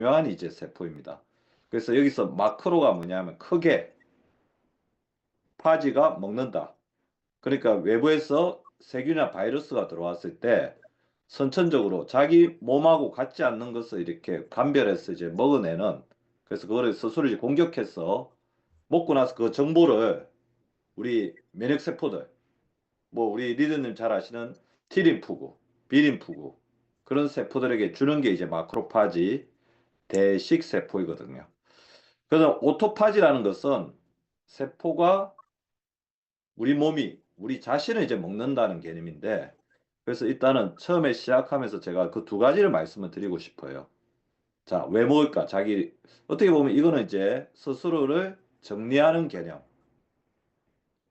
중요한 이제 세포입니다. 그래서 여기서 마크로가 뭐냐면 크게 파지가 먹는다. 그러니까 외부에서 세균이나 바이러스가 들어왔을 때 선천적으로 자기 몸하고 같지 않는 것을 이렇게 감별해서 이제 먹어내는, 그래서 그거를 스스로 이제 공격해서 먹고 나서 그 정보를 우리 면역세포들, 뭐 우리 리더님 잘 아시는 T림프구, B림프구 그런 세포들에게 주는 게 이제 마크로파지 대식 세포이거든요. 그래서 오토파지라는 것은 세포가 우리 몸이 우리 자신을 이제 먹는다는 개념인데, 그래서 일단은 처음에 시작하면서 제가 그 두 가지를 말씀을 드리고 싶어요. 자, 왜 먹을까? 자기 어떻게 보면 이거는 이제 스스로를 정리하는 개념.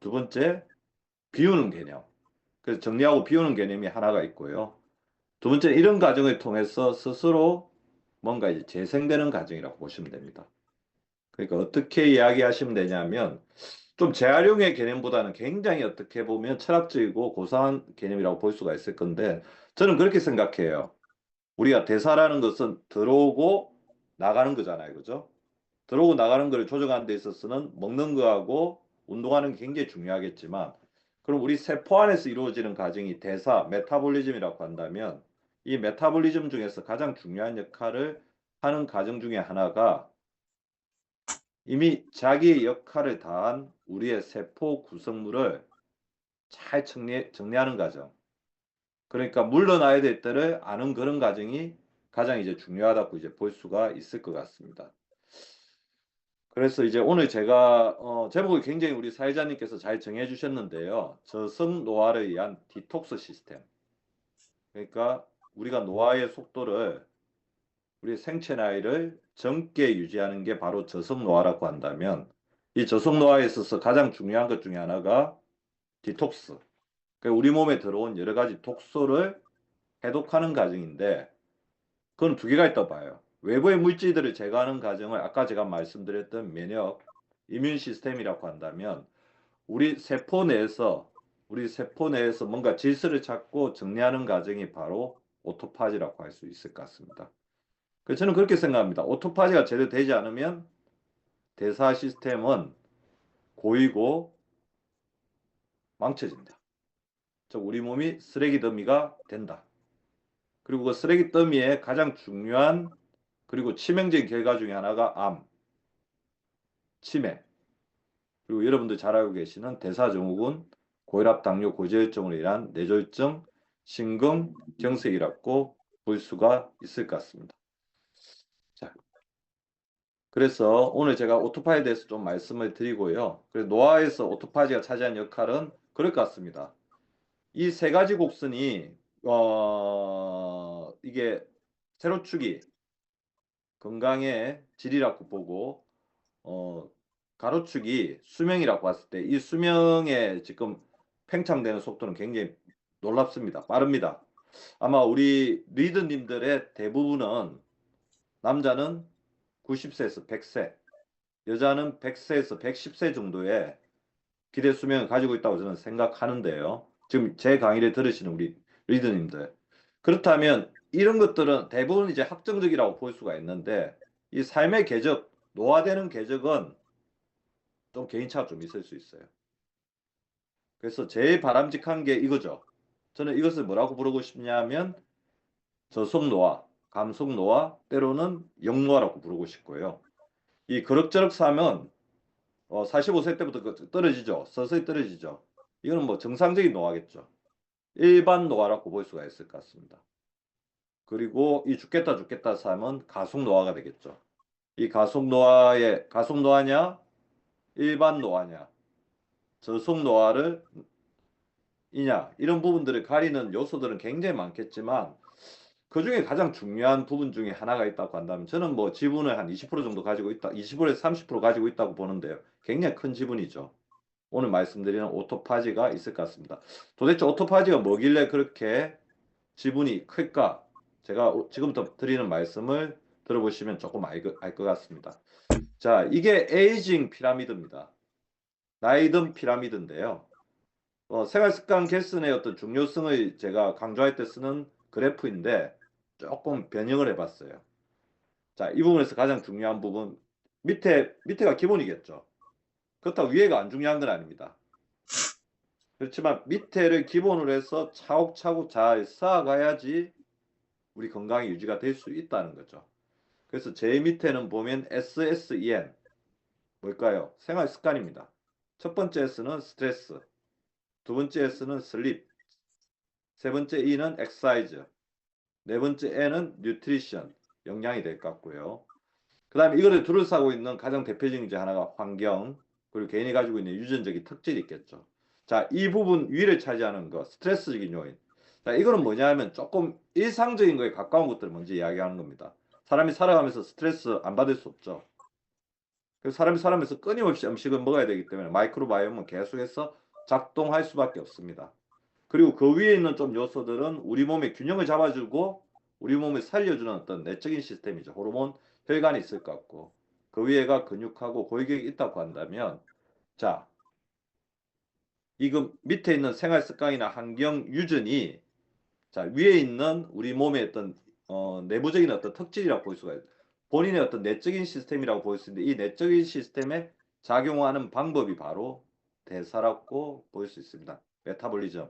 두 번째, 비우는 개념. 그래서 정리하고 비우는 개념이 하나가 있고요. 두 번째, 이런 과정을 통해서 스스로 뭔가 이제 재생되는 과정이라고 보시면 됩니다. 그러니까 어떻게 이야기하시면 되냐면 좀 재활용의 개념보다는 굉장히 어떻게 보면 철학적이고 고상한 개념이라고 볼 수가 있을 건데, 저는 그렇게 생각해요. 우리가 대사라는 것은 들어오고 나가는 거잖아요. 그죠? 들어오고 나가는 걸 조정하는 데 있어서는 먹는 거하고 운동하는 게 굉장히 중요하겠지만, 그럼 우리 세포 안에서 이루어지는 과정이 대사, 메타볼리즘이라고 한다면 이 메타볼리즘 중에서 가장 중요한 역할을 하는 과정 중에 하나가 이미 자기의 역할을 다한 우리의 세포 구성물을 잘 정리하는 과정. 그러니까 물러나야 될 때를 아는 그런 과정이 가장 이제 중요하다고 이제 볼 수가 있을 것 같습니다. 그래서 이제 오늘 제가 제목을 굉장히 우리 사회자님께서 잘 정해 주셨는데요. 저성 노화를 위한 디톡스 시스템. 그러니까 우리가 노화의 속도를, 우리 생체 나이를 젊게 유지하는 게 바로 저성 노화라고 한다면, 이 저성 노화에 있어서 가장 중요한 것 중에 하나가 디톡스. 그러니까 우리 몸에 들어온 여러 가지 독소를 해독하는 과정인데, 그건 두 개가 있다 봐요. 외부의 물질들을 제거하는 과정을 아까 제가 말씀드렸던 면역, 이뮨 시스템이라고 한다면, 우리 세포 내에서 뭔가 질서를 찾고 정리하는 과정이 바로 오토파지라고 할 수 있을 것 같습니다. 그래서 저는 그렇게 생각합니다. 오토파지가 제대로 되지 않으면 대사 시스템은 고이고 망쳐진다. 즉 우리 몸이 쓰레기 더미가 된다. 그리고 그 쓰레기 더미의 가장 중요한 그리고 치명적인 결과 중에 하나가 암, 치매, 그리고 여러분들 잘 알고 계시는 대사증후군, 고혈압, 당뇨, 고지혈증으로 인한 뇌졸중, 심근경색이라고 볼 수가 있을 것 같습니다. 자, 그래서 오늘 제가 오토파지에 대해서 좀 말씀을 드리고요. 그래서 노화에서 오토파지가 차지한 역할은 그럴 것 같습니다. 이 세 가지 곡선이 이게 세로축이 건강의 질이라고 보고, 어, 가로축이 수명이라고 봤을 때 이 수명의 지금 팽창되는 속도는 굉장히 놀랍습니다. 빠릅니다. 아마 우리 리더님들의 대부분은 남자는 90세에서 100세, 여자는 100세에서 110세 정도의 기대 수명을 가지고 있다고 저는 생각하는데요. 지금 제 강의를 들으시는 우리 리더님들. 그렇다면 이런 것들은 대부분 이제 확정적이라고 볼 수가 있는데, 이 삶의 궤적, 노화되는 궤적은 좀 개인차가 좀 있을 수 있어요. 그래서 제일 바람직한 게 이거죠. 저는 이것을 뭐라고 부르고 싶냐면 저속노화, 감속노화, 때로는 역노화라고 부르고 싶고요. 이 그럭저럭 사면 45세 때부터 떨어지죠. 서서히 떨어지죠. 이거는 뭐 정상적인 노화겠죠. 일반 노화라고 볼 수가 있을 것 같습니다. 그리고 이 죽겠다 죽겠다 사면 가속노화가 되겠죠. 이 가속노화의 가속노화냐, 일반 노화냐, 저속노화를 이냐, 이런 부분들을 가리는 요소들은 굉장히 많겠지만 그 중에 가장 중요한 부분 중에 하나가 있다고 한다면 저는 뭐 지분을 한 20% 정도 가지고 있다, 20에서 30% 가지고 있다고 보는데요. 굉장히 큰 지분이죠. 오늘 말씀드리는 오토파지가 있을 것 같습니다. 도대체 오토파지가 뭐길래 그렇게 지분이 클까? 제가 지금부터 드리는 말씀을 들어보시면 조금 알 것 같습니다. 자, 이게 에이징 피라미드입니다. 나이 든 피라미드인데요. 생활 습관 개선의 어떤 중요성을 제가 강조할 때 쓰는 그래프인데 조금 변형을 해봤어요. 자, 이 부분에서 가장 중요한 부분, 밑에가 기본이겠죠. 그렇다고 위에가 안 중요한 건 아닙니다. 그렇지만 밑에를 기본으로 해서 차곡차곡 잘 쌓아가야지 우리 건강이 유지가 될 수 있다는 거죠. 그래서 제일 밑에는 보면 SSEN, 뭘까요? 생활 습관입니다. 첫 번째 S는 스트레스, 두 번째 S는 슬립, 세 번째 E는 엑사이즈, 네 번째 N은 뉴트리션, 영양이 될 것 같고요. 그 다음에 이거를 둘러싸고 있는 가장 대표적인 이제 하나가 환경, 그리고 개인이 가지고 있는 유전적인 특질이 있겠죠. 자, 이 부분 위를 차지하는 것, 스트레스적인 요인. 자, 이거는 뭐냐 하면 조금 일상적인 거에 가까운 것들을 먼저 이야기하는 겁니다. 사람이 살아가면서 스트레스 안 받을 수 없죠. 그래서 사람이 살아가면서 끊임없이 음식을 먹어야 되기 때문에 마이크로바이옴은 계속해서 작동할 수밖에 없습니다. 그리고 그 위에 있는 좀 요소들은 우리 몸의 균형을 잡아주고 우리 몸을 살려주는 어떤 내적인 시스템이죠. 호르몬, 혈관이 있을 것 같고 그 위에가 근육하고 골격이 있다고 한다면 자, 이거 밑에 있는 생활 습관이나 환경 유전이 자, 위에 있는 우리 몸의 어떤 내부적인 어떤 특질이라고 볼 수가 있어요. 본인의 어떤 내적인 시스템이라고 볼 수 있는데 이 내적인 시스템에 작용하는 방법이 바로 대사라고 볼 수 있습니다. 메타볼리즘.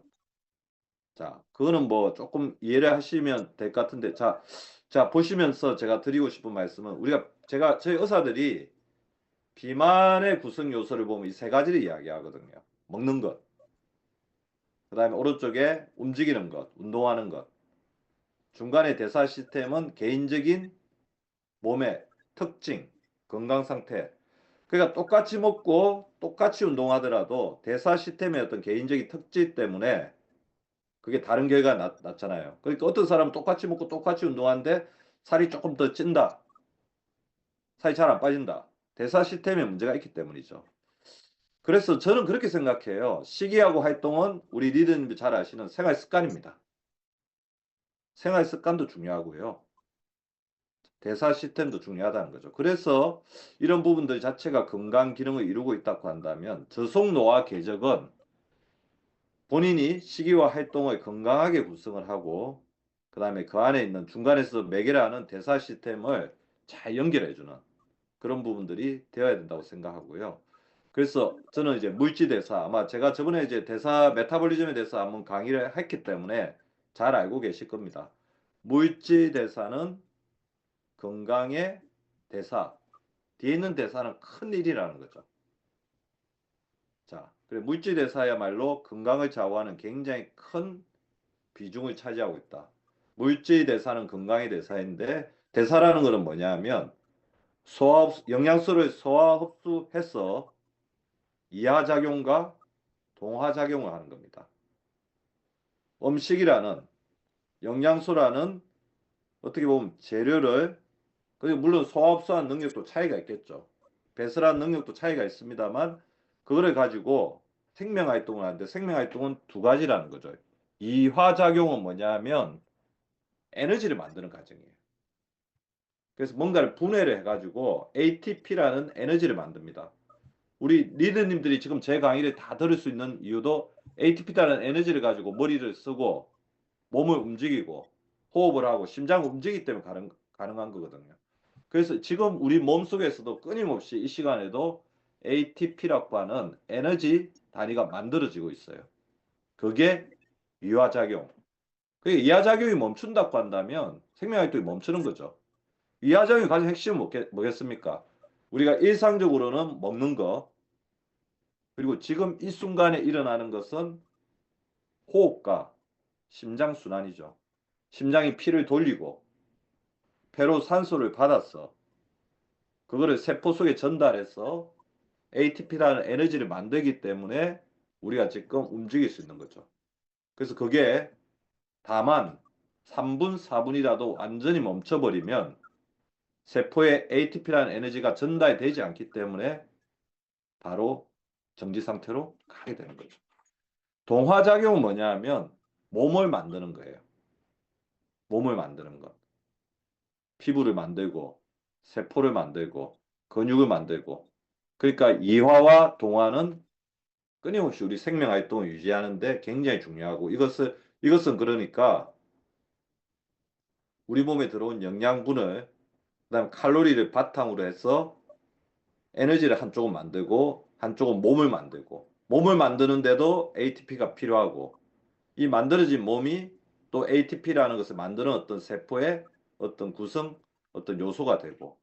자, 그거는 뭐 조금 이해를 하시면 될 것 같은데 자, 보시면서 제가 드리고 싶은 말씀은 저희 의사들이 비만의 구성 요소를 보면 이 세 가지를 이야기하거든요. 먹는 것, 그 다음에 오른쪽에 움직이는 것, 운동하는 것, 중간에 대사 시스템은 개인적인 몸의 특징, 건강 상태. 그러니까 똑같이 먹고 똑같이 운동하더라도 대사 시스템의 어떤 개인적인 특질 때문에 그게 다른 결과가 났잖아요. 그러니까 어떤 사람은 똑같이 먹고 똑같이 운동하는데 살이 조금 더 찐다. 살이 잘 안 빠진다. 대사 시스템에 문제가 있기 때문이죠. 그래서 저는 그렇게 생각해요. 식이하고 활동은 우리 리더님도 잘 아시는 생활 습관입니다. 생활 습관도 중요하고요. 대사 시스템도 중요하다는 거죠. 그래서 이런 부분들 자체가 건강 기능을 이루고 있다고 한다면 저속노화 궤적은 본인이 식이와 활동을 건강하게 구성을 하고 그 다음에 그 안에 있는 중간에서 매개를 대사 시스템을 잘 연결해주는 그런 부분들이 되어야 된다고 생각하고요. 그래서 저는 이제 물질대사 아마 제가 저번에 이제 대사 메타볼리즘에 대해서 한번 강의를 했기 때문에 잘 알고 계실 겁니다. 물질대사는 건강의 대사, 뒤에 있는 대사는 큰 일이라는 거죠. 자, 그래 물질대사야말로 건강을 좌우하는 굉장히 큰 비중을 차지하고 있다. 물질 대사는 건강의 대사인데 대사라는 것은 뭐냐면 영양소를 소화 흡수해서 이하작용과 동하작용을 하는 겁니다. 음식이라는 영양소라는 어떻게 보면 재료를 그리고 물론 소화 흡수하는 능력도 차이가 있겠죠. 배설하는 능력도 차이가 있습니다만 그거를 가지고 생명활동을 하는데 생명활동은 두 가지라는 거죠. 이화작용은 뭐냐면 에너지를 만드는 과정이에요. 그래서 뭔가를 분해를 해가지고 ATP라는 에너지를 만듭니다. 우리 리더님들이 지금 제 강의를 다 들을 수 있는 이유도 ATP라는 에너지를 가지고 머리를 쓰고 몸을 움직이고 호흡을 하고 심장을 움직이기 때문에 가능한 거거든요. 그래서 지금 우리 몸속에서도 끊임없이 이 시간에도 ATP라고 하는 에너지 단위가 만들어지고 있어요. 그게 이하작용. 그게 이하작용이 멈춘다고 한다면 생명활동이 멈추는 거죠. 이하작용의 가장 핵심은 뭐겠습니까? 우리가 일상적으로는 먹는 거, 그리고 지금 이 순간에 일어나는 것은 호흡과 심장순환이죠. 심장이 피를 돌리고 폐로 산소를 받아서 그거를 세포 속에 전달해서 ATP라는 에너지를 만들기 때문에 우리가 지금 움직일 수 있는 거죠. 그래서 그게 다만 3분, 4분이라도 완전히 멈춰버리면 세포에 ATP라는 에너지가 전달되지 않기 때문에 바로 정지 상태로 가게 되는 거죠. 동화작용은 뭐냐 하면 몸을 만드는 거예요. 몸을 만드는 것. 피부를 만들고 세포를 만들고 근육을 만들고 그러니까 이화와 동화는 끊임없이 우리 생명 활동을 유지하는데 굉장히 중요하고 이것은 그러니까 우리 몸에 들어온 영양분을 그다음 칼로리를 바탕으로 해서 에너지를 한쪽은 만들고 한쪽은 몸을 만들고 몸을 만드는데도 ATP가 필요하고 이 만들어진 몸이 또 ATP라는 것을 만드는 어떤 세포의 어떤 구성, 어떤 요소가 되고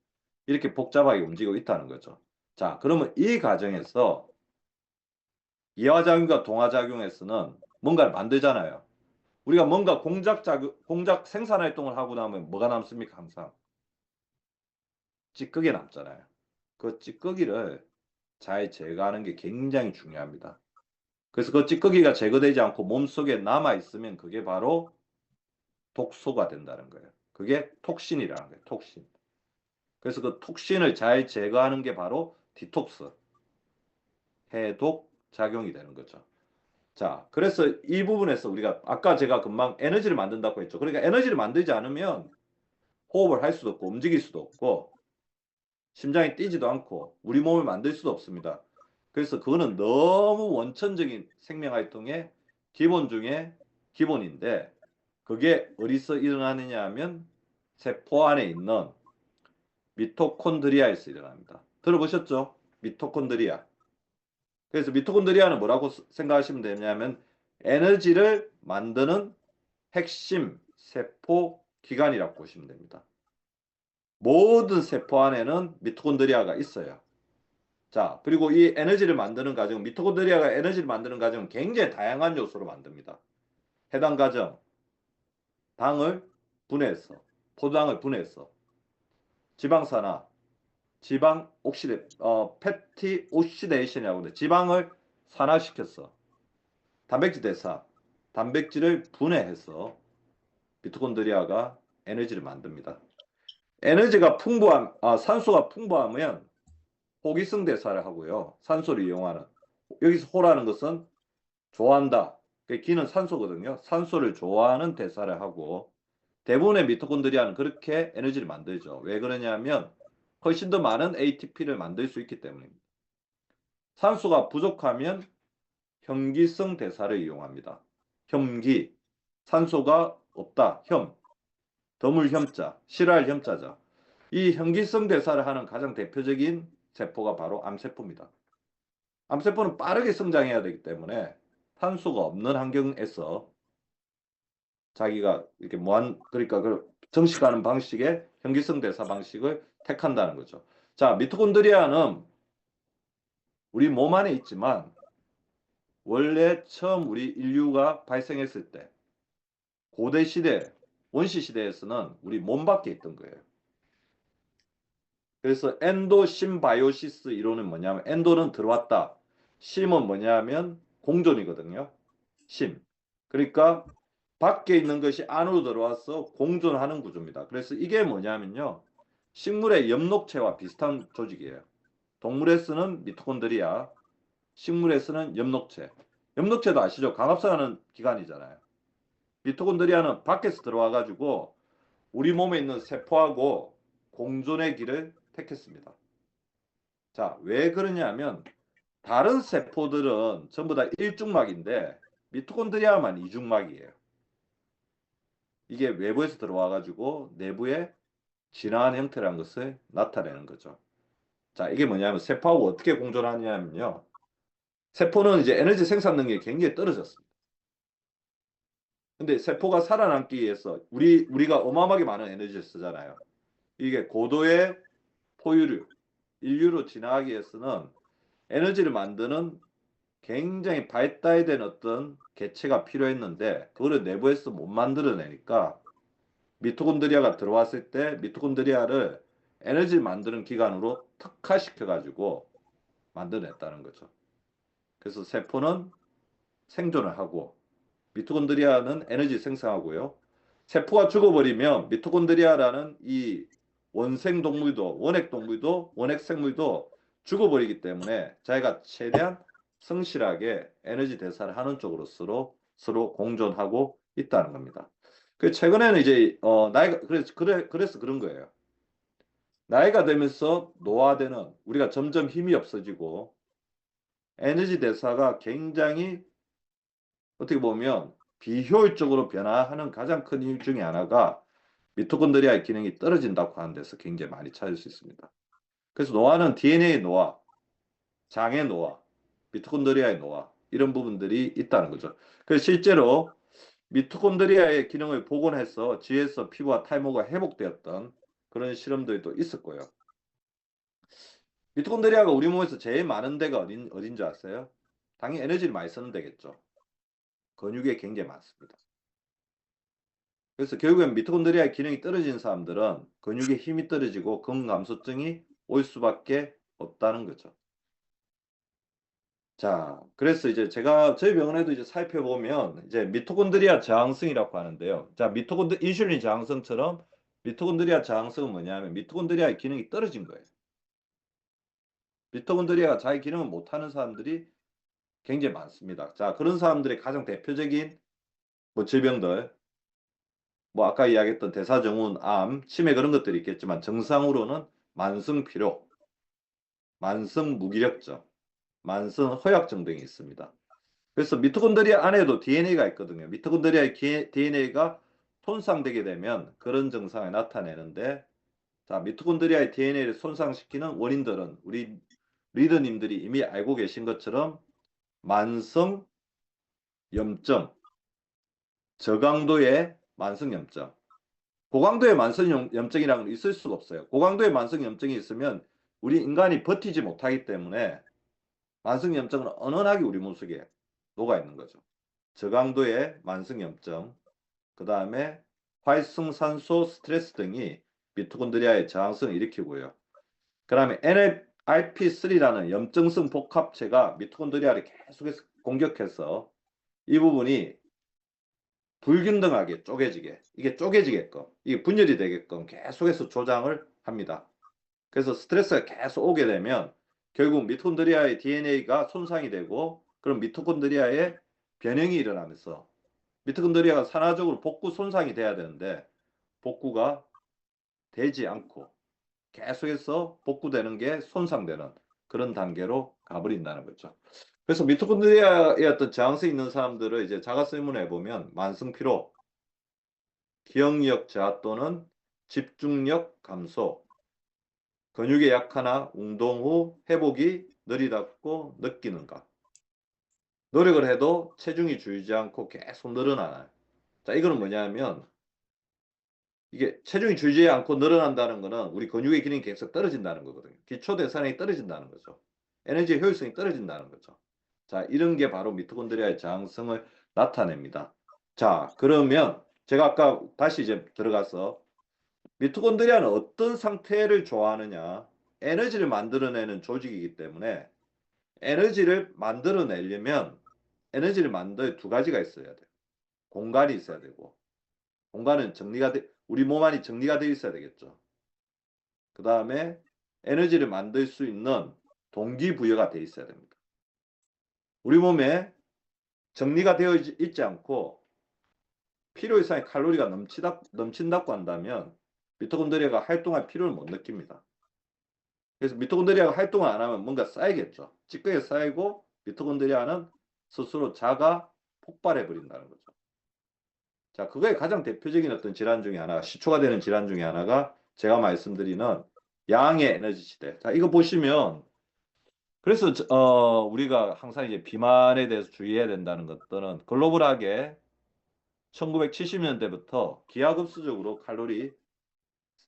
이렇게 복잡하게 움직이고 있다는 거죠. 자, 그러면 이 과정에서 이하작용과 동하작용에서는 뭔가를 만들잖아요. 우리가 뭔가 공작 생산 활동을 하고 나면 뭐가 남습니까? 항상 찌꺼기 남잖아요. 그 찌꺼기를 잘 제거하는 게 굉장히 중요합니다. 그래서 그 찌꺼기가 제거되지 않고 몸속에 남아 있으면 그게 바로 독소가 된다는 거예요. 그게 톡신이라는 거예요. 톡신. 그래서 그 톡신을 잘 제거하는 게 바로 디톡스, 해독 작용이 되는 거죠. 자, 그래서 이 부분에서 우리가 아까 제가 금방 에너지를 만든다고 했죠. 그러니까 에너지를 만들지 않으면 호흡을 할 수도 없고 움직일 수도 없고 심장이 뛰지도 않고 우리 몸을 만들 수도 없습니다. 그래서 그거는 너무 원천적인 생명활동의 기본 중에 기본인데 그게 어디서 일어나느냐 하면 세포 안에 있는 미토콘드리아에서 일어납니다. 들어보셨죠? 미토콘드리아. 그래서 미토콘드리아는 뭐라고 생각하시면 되냐면 에너지를 만드는 핵심 세포 기관이라고 보시면 됩니다. 모든 세포 안에는 미토콘드리아가 있어요. 자, 그리고 이 에너지를 만드는 과정, 미토콘드리아가 에너지를 만드는 과정은 굉장히 다양한 요소로 만듭니다. 해당 과정, 당을 분해해서, 포도당을 분해해서, 지방산화, 패티 옥시데이션이라고 하는데 지방을 산화시켜서, 단백질 대사, 단백질을 분해해서 미토콘드리아가 에너지를 만듭니다. 에너지가 산소가 풍부하면 호기성 대사를 하고요. 산소를 이용하는. 여기서 호라는 것은 좋아한다. 기는 산소거든요. 산소를 좋아하는 대사를 하고 대부분의 미토콘드리아는 그렇게 에너지를 만들죠. 왜 그러냐면 훨씬 더 많은 ATP를 만들 수 있기 때문입니다. 산소가 부족하면 혐기성 대사를 이용합니다. 혐기, 산소가 없다. 더물 혐자, 싫어할 혐자죠. 이 혐기성 대사를 하는 가장 대표적인 세포가 바로 암세포입니다. 암세포는 빠르게 성장해야 되기 때문에 탄소가 없는 환경에서 자기가 이렇게 그러니까 그 정식하는 방식의 현기성 대사 방식을 택한다는 거죠. 자, 미토콘드리아는 우리 몸 안에 있지만 원래 처음 우리 인류가 발생했을 때 고대 시대, 원시 시대에서는 우리 몸 밖에 있던 거예요. 그래서 엔도 심바이오시스 이론은 뭐냐면 엔도는 들어왔다. 심은 뭐냐면 공존이거든요. 심. 그러니까 밖에 있는 것이 안으로 들어와서 공존하는 구조입니다. 그래서 이게 뭐냐면요. 식물의 엽록체와 비슷한 조직이에요. 동물에서는 미토콘드리아, 식물에서는 엽록체. 엽록체도 아시죠? 광합성하는 기관이잖아요. 미토콘드리아는 밖에서 들어와가지고 우리 몸에 있는 세포하고 공존의 길을 택했습니다. 자, 왜 그러냐면 다른 세포들은 전부 다 일중막인데 미토콘드리아만 이중막이에요. 이게 외부에서 들어와가지고 내부에 진화한 형태라는 것을 나타내는 거죠. 자, 이게 뭐냐면 세포하고 어떻게 공존하냐면요. 세포는 이제 에너지 생산 능력이 굉장히 떨어졌습니다. 근데 세포가 살아남기 위해서 우리가 어마어마하게 많은 에너지를 쓰잖아요. 이게 고도의 포유류, 인류로 진화하기 위해서는 에너지를 만드는 굉장히 발달된 어떤 개체가 필요했는데 그거를 내부에서 못 만들어내니까 미토콘드리아가 들어왔을 때 미토콘드리아를 에너지를 만드는 기관으로 특화시켜가지고 만들어냈다는 거죠. 그래서 세포는 생존을 하고 미토콘드리아는 에너지 생성하고요. 세포가 죽어버리면 미토콘드리아라는 이 원생동물도 원핵동물도 원핵생물도 죽어버리기 때문에 자기가 최대한 성실하게 에너지 대사를 하는 쪽으로 서로 공존하고 있다는 겁니다. 그 최근에는 이제 나이가 그래서 그런 거예요. 나이가 들면서 노화되는 우리가 점점 힘이 없어지고 에너지 대사가 굉장히 어떻게 보면 비효율적으로 변화하는 가장 큰 이유 중에 하나가 미토콘드리아의 기능이 떨어진다고 하는 데서 굉장히 많이 찾을 수 있습니다. 그래서 노화는 DNA 노화, 장의 노화, 미토콘드리아의 노화 이런 부분들이 있다는 거죠. 그래서 실제로 미토콘드리아의 기능을 복원해서 쥐에서 피부와 탈모가 회복되었던 그런 실험들도 있었고요. 미토콘드리아가 우리 몸에서 제일 많은 데가 어딘 줄 아세요? 당연히 에너지를 많이 쓰는 데겠죠. 근육에 굉장히 많습니다. 그래서 결국엔 미토콘드리아의 기능이 떨어진 사람들은 근육에 힘이 떨어지고 근감소증이 올 수밖에 없다는 거죠. 자, 그래서 이제 제가 저희 병원에도 이제 살펴보면 이제 미토콘드리아 저항성이라고 하는데요. 자, 인슐린 저항성처럼 미토콘드리아 저항성은 뭐냐면 미토콘드리아의 기능이 떨어진 거예요. 미토콘드리아가 자기 기능을 못하는 사람들이 굉장히 많습니다. 자, 그런 사람들의 가장 대표적인 질병들, 아까 이야기했던 대사증후군, 암, 치매 그런 것들이 있겠지만 정상으로는 만성 피로, 만성 무기력증, 만성 허약증 등이 있습니다. 그래서 미토콘드리아 안에도 DNA가 있거든요. 미토콘드리아의 DNA가 손상되게 되면 그런 증상을 나타내는데, 자, 미토콘드리아의 DNA를 손상시키는 원인들은 우리 리더님들이 이미 알고 계신 것처럼 만성 염증, 저강도의 만성 염증, 고강도의 만성 염증이라는 건 있을 수가 없어요. 고강도의 만성 염증이 있으면 우리 인간이 버티지 못하기 때문에 만성 염증은 은은하게 우리 몸속에 녹아 있는 거죠. 저강도의 만성 염증, 그 다음에 활성산소 스트레스 등이 미토콘드리아의 저항성을 일으키고요. 그 다음에 NLRP3라는 염증성 복합체가 미토콘드리아를 계속해서 공격해서 이 부분이 불균등하게 쪼개지게, 이게 쪼개지게끔, 이게 분열이 되게끔 계속해서 조장을 합니다. 그래서 스트레스가 계속 오게 되면 결국 미토콘드리아의 DNA가 손상이 되고, 그럼 미토콘드리아의 변형이 일어나면서 미토콘드리아가 산화적으로 복구 손상이 돼야 되는데 복구가 되지 않고 계속해서 복구되는 게 손상되는 그런 단계로 가버린다는 거죠. 그래서 미토콘드리아의 어떤 저항성이 있는 사람들을 이제 자가설문해 보면 만성 피로, 기억력 저하 또는 집중력 감소, 근육의 약화나 운동 후 회복이 느리다고 느끼는가. 노력을 해도 체중이 줄지 않고 계속 늘어나요. 자, 이거는 뭐냐면 이게 체중이 줄지 않고 늘어난다는 거는 우리 근육의 기능이 계속 떨어진다는 거거든요. 기초 대사량이 떨어진다는 거죠. 에너지 효율성이 떨어진다는 거죠. 자, 이런 게 바로 미토콘드리아의 저항성을 나타냅니다. 자, 그러면 제가 아까 다시 이제 들어가서 미토콘드리아는 어떤 상태를 좋아하느냐? 에너지를 만들어내는 조직이기 때문에 에너지를 만들어내려면 에너지를 만들 두 가지가 있어야 돼요. 공간이 있어야 되고, 공간은 우리 몸 안이 정리가 되어 있어야 되겠죠. 그 다음에 에너지를 만들 수 있는 동기부여가 되어 있어야 됩니다. 우리 몸에 정리가 되어 있지 않고 필요 이상의 칼로리가 넘친다고 한다면 미토콘드리아가 활동할 필요를 못 느낍니다. 그래서 미토콘드리아가 활동을 안 하면 뭔가 쌓이겠죠. 찌꺼기가 쌓이고 미토콘드리아는 스스로 자가 폭발해 버린다는 거죠. 자, 그거의 가장 대표적인 어떤 질환 중에 하나, 시초가 되는 질환 중에 하나가 제가 말씀드리는 양의 에너지 시대. 자, 이거 보시면 그래서 우리가 항상 이제 비만에 대해서 주의해야 된다는 것들은 글로벌하게 1970년대부터 기하급수적으로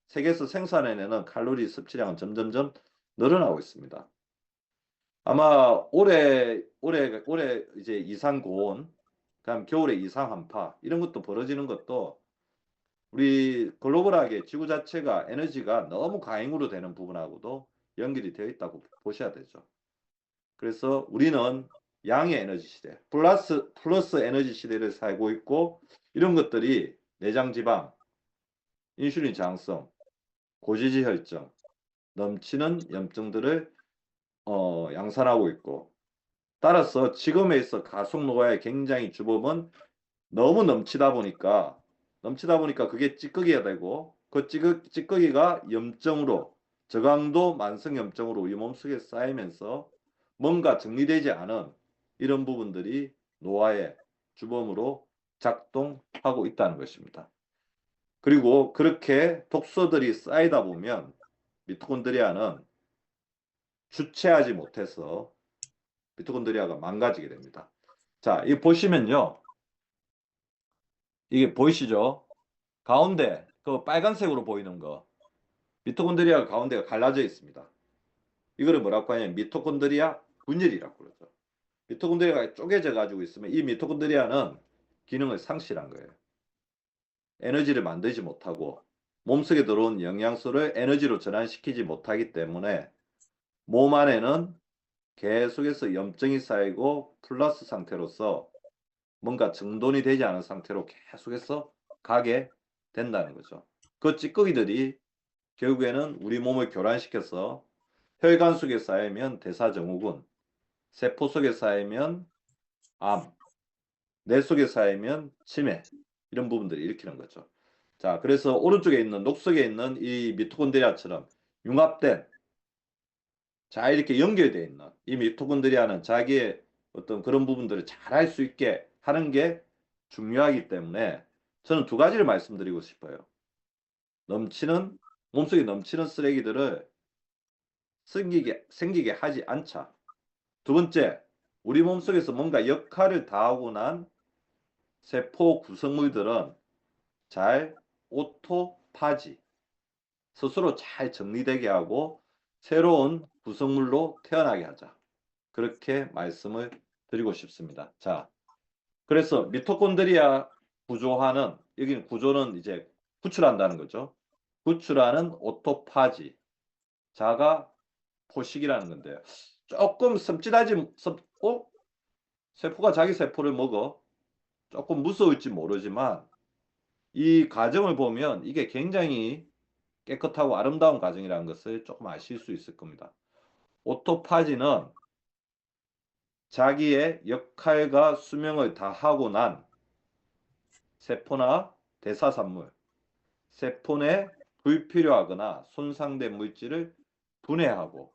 세계에서 생산해내는 칼로리 섭취량은 점점점 늘어나고 있습니다. 아마 올해 이제 이상 고온, 그다음 겨울에 이상 한파 이런 것도 벌어지는 것도 우리 글로벌하게 지구 자체가 에너지가 너무 과잉으로 되는 부분하고도 연결이 되어 있다고 보셔야 되죠. 그래서 우리는 양의 에너지 시대, 플러스 에너지 시대를 살고 있고 이런 것들이 내장 지방, 인슐린 저항성, 고지지 혈증, 넘치는 염증들을 양산하고 있고 따라서 지금에 있어 가속 노화의 굉장히 주범은 너무 넘치다 보니까 그게 찌꺼기가 되고 그 찌꺼기가 염증으로 저강도 만성 염증으로 우리 몸속에 쌓이면서 뭔가 정리되지 않은 이런 부분들이 노화의 주범으로 작동하고 있다는 것입니다. 그리고 그렇게 독소들이 쌓이다 보면 미토콘드리아는 주체하지 못해서 미토콘드리아가 망가지게 됩니다. 자, 이 보시면요. 이게 보이시죠? 가운데 그 빨간색으로 보이는 거 미토콘드리아 가운데가 갈라져 있습니다. 이거를 뭐라고 하냐면 미토콘드리아 분열이라고 그러죠. 미토콘드리아가 쪼개져 가지고 있으면 이 미토콘드리아는 기능을 상실한 거예요. 에너지를 만들지 못하고 몸속에 들어온 영양소를 에너지로 전환시키지 못하기 때문에 몸 안에는 계속해서 염증이 쌓이고 플러스 상태로서 뭔가 정돈이 되지 않은 상태로 계속해서 가게 된다는 거죠. 그 찌꺼기들이 결국에는 우리 몸을 교란시켜서 혈관 속에 쌓이면 대사증후군, 세포 속에 쌓이면 암, 뇌 속에 쌓이면 치매 이런 부분들을 일으키는 거죠. 자, 그래서 오른쪽에 있는 녹색에 있는 이 미토콘드리아처럼 융합된 잘 이렇게 연결되어 있는 이 미토콘드리아는 자기의 어떤 그런 부분들을 잘 할 수 있게 하는 게 중요하기 때문에 저는 두 가지를 말씀드리고 싶어요. 몸속에 넘치는 쓰레기들을 생기게 하지 않자. 두 번째, 우리 몸속에서 뭔가 역할을 다하고 난 세포 구성물들은 잘 오토파지, 스스로 잘 정리되게 하고 새로운 구성물로 태어나게 하자. 그렇게 말씀을 드리고 싶습니다. 자, 그래서 미토콘드리아 구조화는 여기는 구조는 이제 구출한다는 거죠. 구출하는 오토파지, 자가 포식이라는 건데요. 조금 세포가 자기 세포를 먹어. 조금 무서울지 모르지만 이 과정을 보면 이게 굉장히 깨끗하고 아름다운 과정이라는 것을 조금 아실 수 있을 겁니다. 오토파지는 자기의 역할과 수명을 다하고 난 세포나 대사산물, 세포 내 불필요하거나 손상된 물질을 분해하고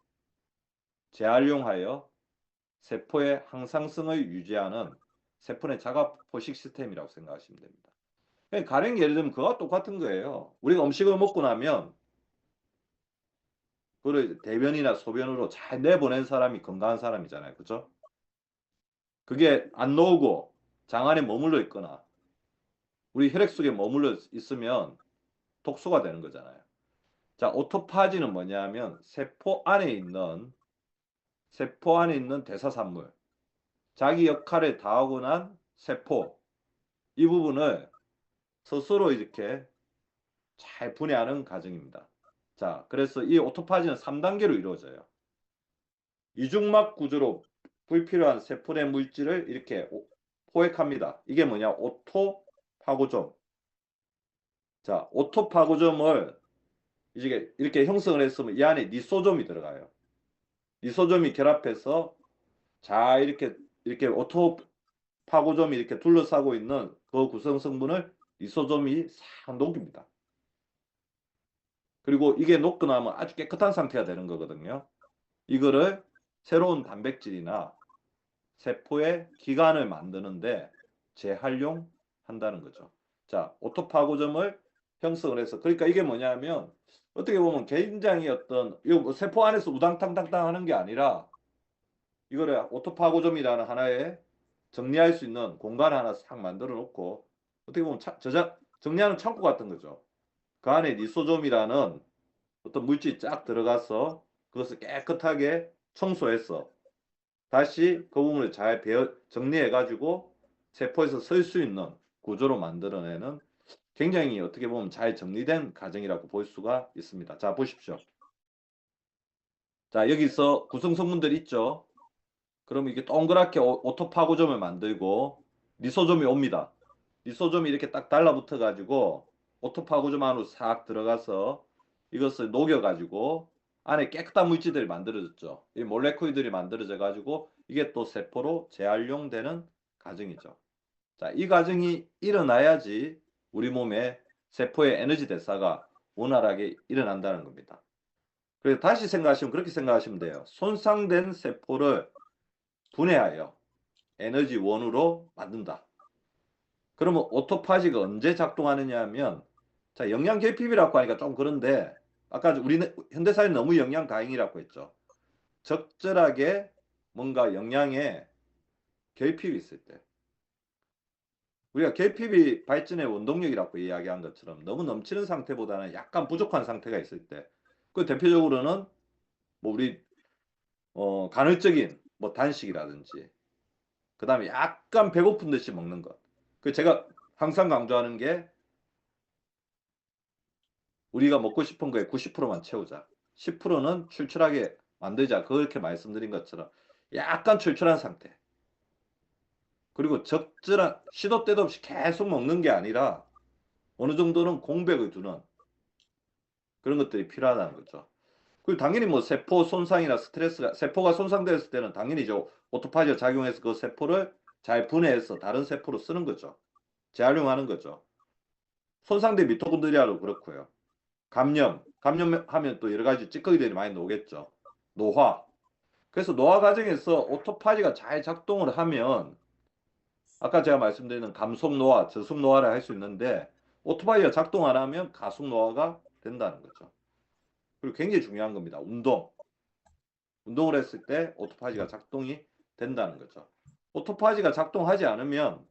재활용하여 세포의 항상성을 유지하는 세포 내 자가 포식 시스템이라고 생각하시면 됩니다. 가령 예를 들면 그와 똑같은 거예요. 우리가 음식을 먹고 나면 그걸 대변이나 소변으로 잘 내보낸 사람이 건강한 사람이잖아요. 그죠? 그게 안 나오고 장 안에 머물러 있거나 우리 혈액 속에 머물러 있으면 독소가 되는 거잖아요. 자, 오토파지는 뭐냐면 세포 안에 있는 대사산물, 자기 역할을 다하고 난 세포, 이 부분을 스스로 이렇게 잘 분해하는 과정입니다. 자, 그래서 이 오토파지는 3단계로 이루어져요. 이중막 구조로 불필요한 세포 내 물질을 이렇게 포획합니다. 이게 뭐냐? 오토파고점. 자, 오토파고점을 이렇게 형성을 했으면 이 안에 리소좀이 들어가요. 리소좀이 결합해서 잘 이렇게 오토파고점이 이렇게 둘러싸고 있는 그 구성 성분을 리소좀이 싹 녹입니다. 그리고 이게 녹고 나면 아주 깨끗한 상태가 되는 거거든요. 이거를 새로운 단백질이나 세포의 기관을 만드는데 재활용한다는 거죠. 자, 오토파고점을 형성을 해서 그러니까 이게 뭐냐면 어떻게 보면 굉장히 이거 뭐 세포 안에서 우당탕탕탕 하는 게 아니라 이거를 오토파고점이라는 하나의 정리할 수 있는 공간 하나 싹 만들어 놓고 어떻게 보면 정리하는 창고 같은 거죠. 그 안에 리소좀이라는 어떤 물질이 쫙 들어가서 그것을 깨끗하게 청소해서 다시 그 부분을 잘 정리해 가지고 세포에서 설 수 있는 구조로 만들어내는 굉장히 어떻게 보면 잘 정리된 과정이라고 볼 수가 있습니다. 자, 보십시오. 자, 여기서 구성 성분들 있죠. 그럼 이게 동그랗게 오토파고점을 만들고 리소좀이 옵니다. 리소좀이 이렇게 딱 달라붙어 가지고 오토파고점 안으로 싹 들어가서 이것을 녹여 가지고 안에 깨끗한 물질들이 만들어졌죠. 이 몰레쿠들이 만들어져 가지고 이게 또 세포로 재활용되는 과정이죠. 자, 이 과정이 일어나야지 우리 몸에 세포의 에너지 대사가 원활하게 일어난다는 겁니다. 그래서 다시 생각하시면 그렇게 생각하시면 돼요. 손상된 세포를 분해하여 에너지 원으로 만든다. 그러면 오토파지가 언제 작동하느냐 하면 자, 영양 결핍이라고 하니까 좀 그런데 아까 우리는 현대사회는 너무 영양 과잉이라고 했죠. 적절하게 뭔가 영양에 결핍이 있을 때 우리가 결핍이 발전의 원동력이라고 이야기한 것처럼 너무 넘치는 상태보다는 약간 부족한 상태가 있을 때 그 대표적으로는 뭐 우리 간헐적인 뭐 단식이라든지 그 다음에 약간 배고픈 듯이 먹는 것. 그 제가 항상 강조하는 게 우리가 먹고 싶은 거에 90%만 채우자. 10%는 출출하게 만들자. 그렇게 말씀드린 것처럼 약간 출출한 상태. 그리고 적절한 시도 때도 없이 계속 먹는 게 아니라 어느 정도는 공백을 두는 그런 것들이 필요하다는 거죠. 그리고 당연히 뭐 세포 손상이나 스트레스가 세포가 손상되었을 때는 당연히 오토파지가 작용해서 그 세포를 잘 분해해서 다른 세포로 쓰는 거죠. 재활용하는 거죠. 손상된 미토콘드리아도 그렇고요. 감염하면 또 여러 가지 찌꺼기들이 많이 나오겠죠. 노화. 그래서 노화 과정에서 오토파지가 잘 작동을 하면 아까 제가 말씀드리는 감속 노화, 저속 노화를 할 수 있는데 오토파지가 작동 안 하면 가속 노화가 된다는 거죠. 그리고 굉장히 중요한 겁니다. 운동을 했을 때 오토파지가 작동이 된다는 거죠. 오토파지가 작동하지 않으면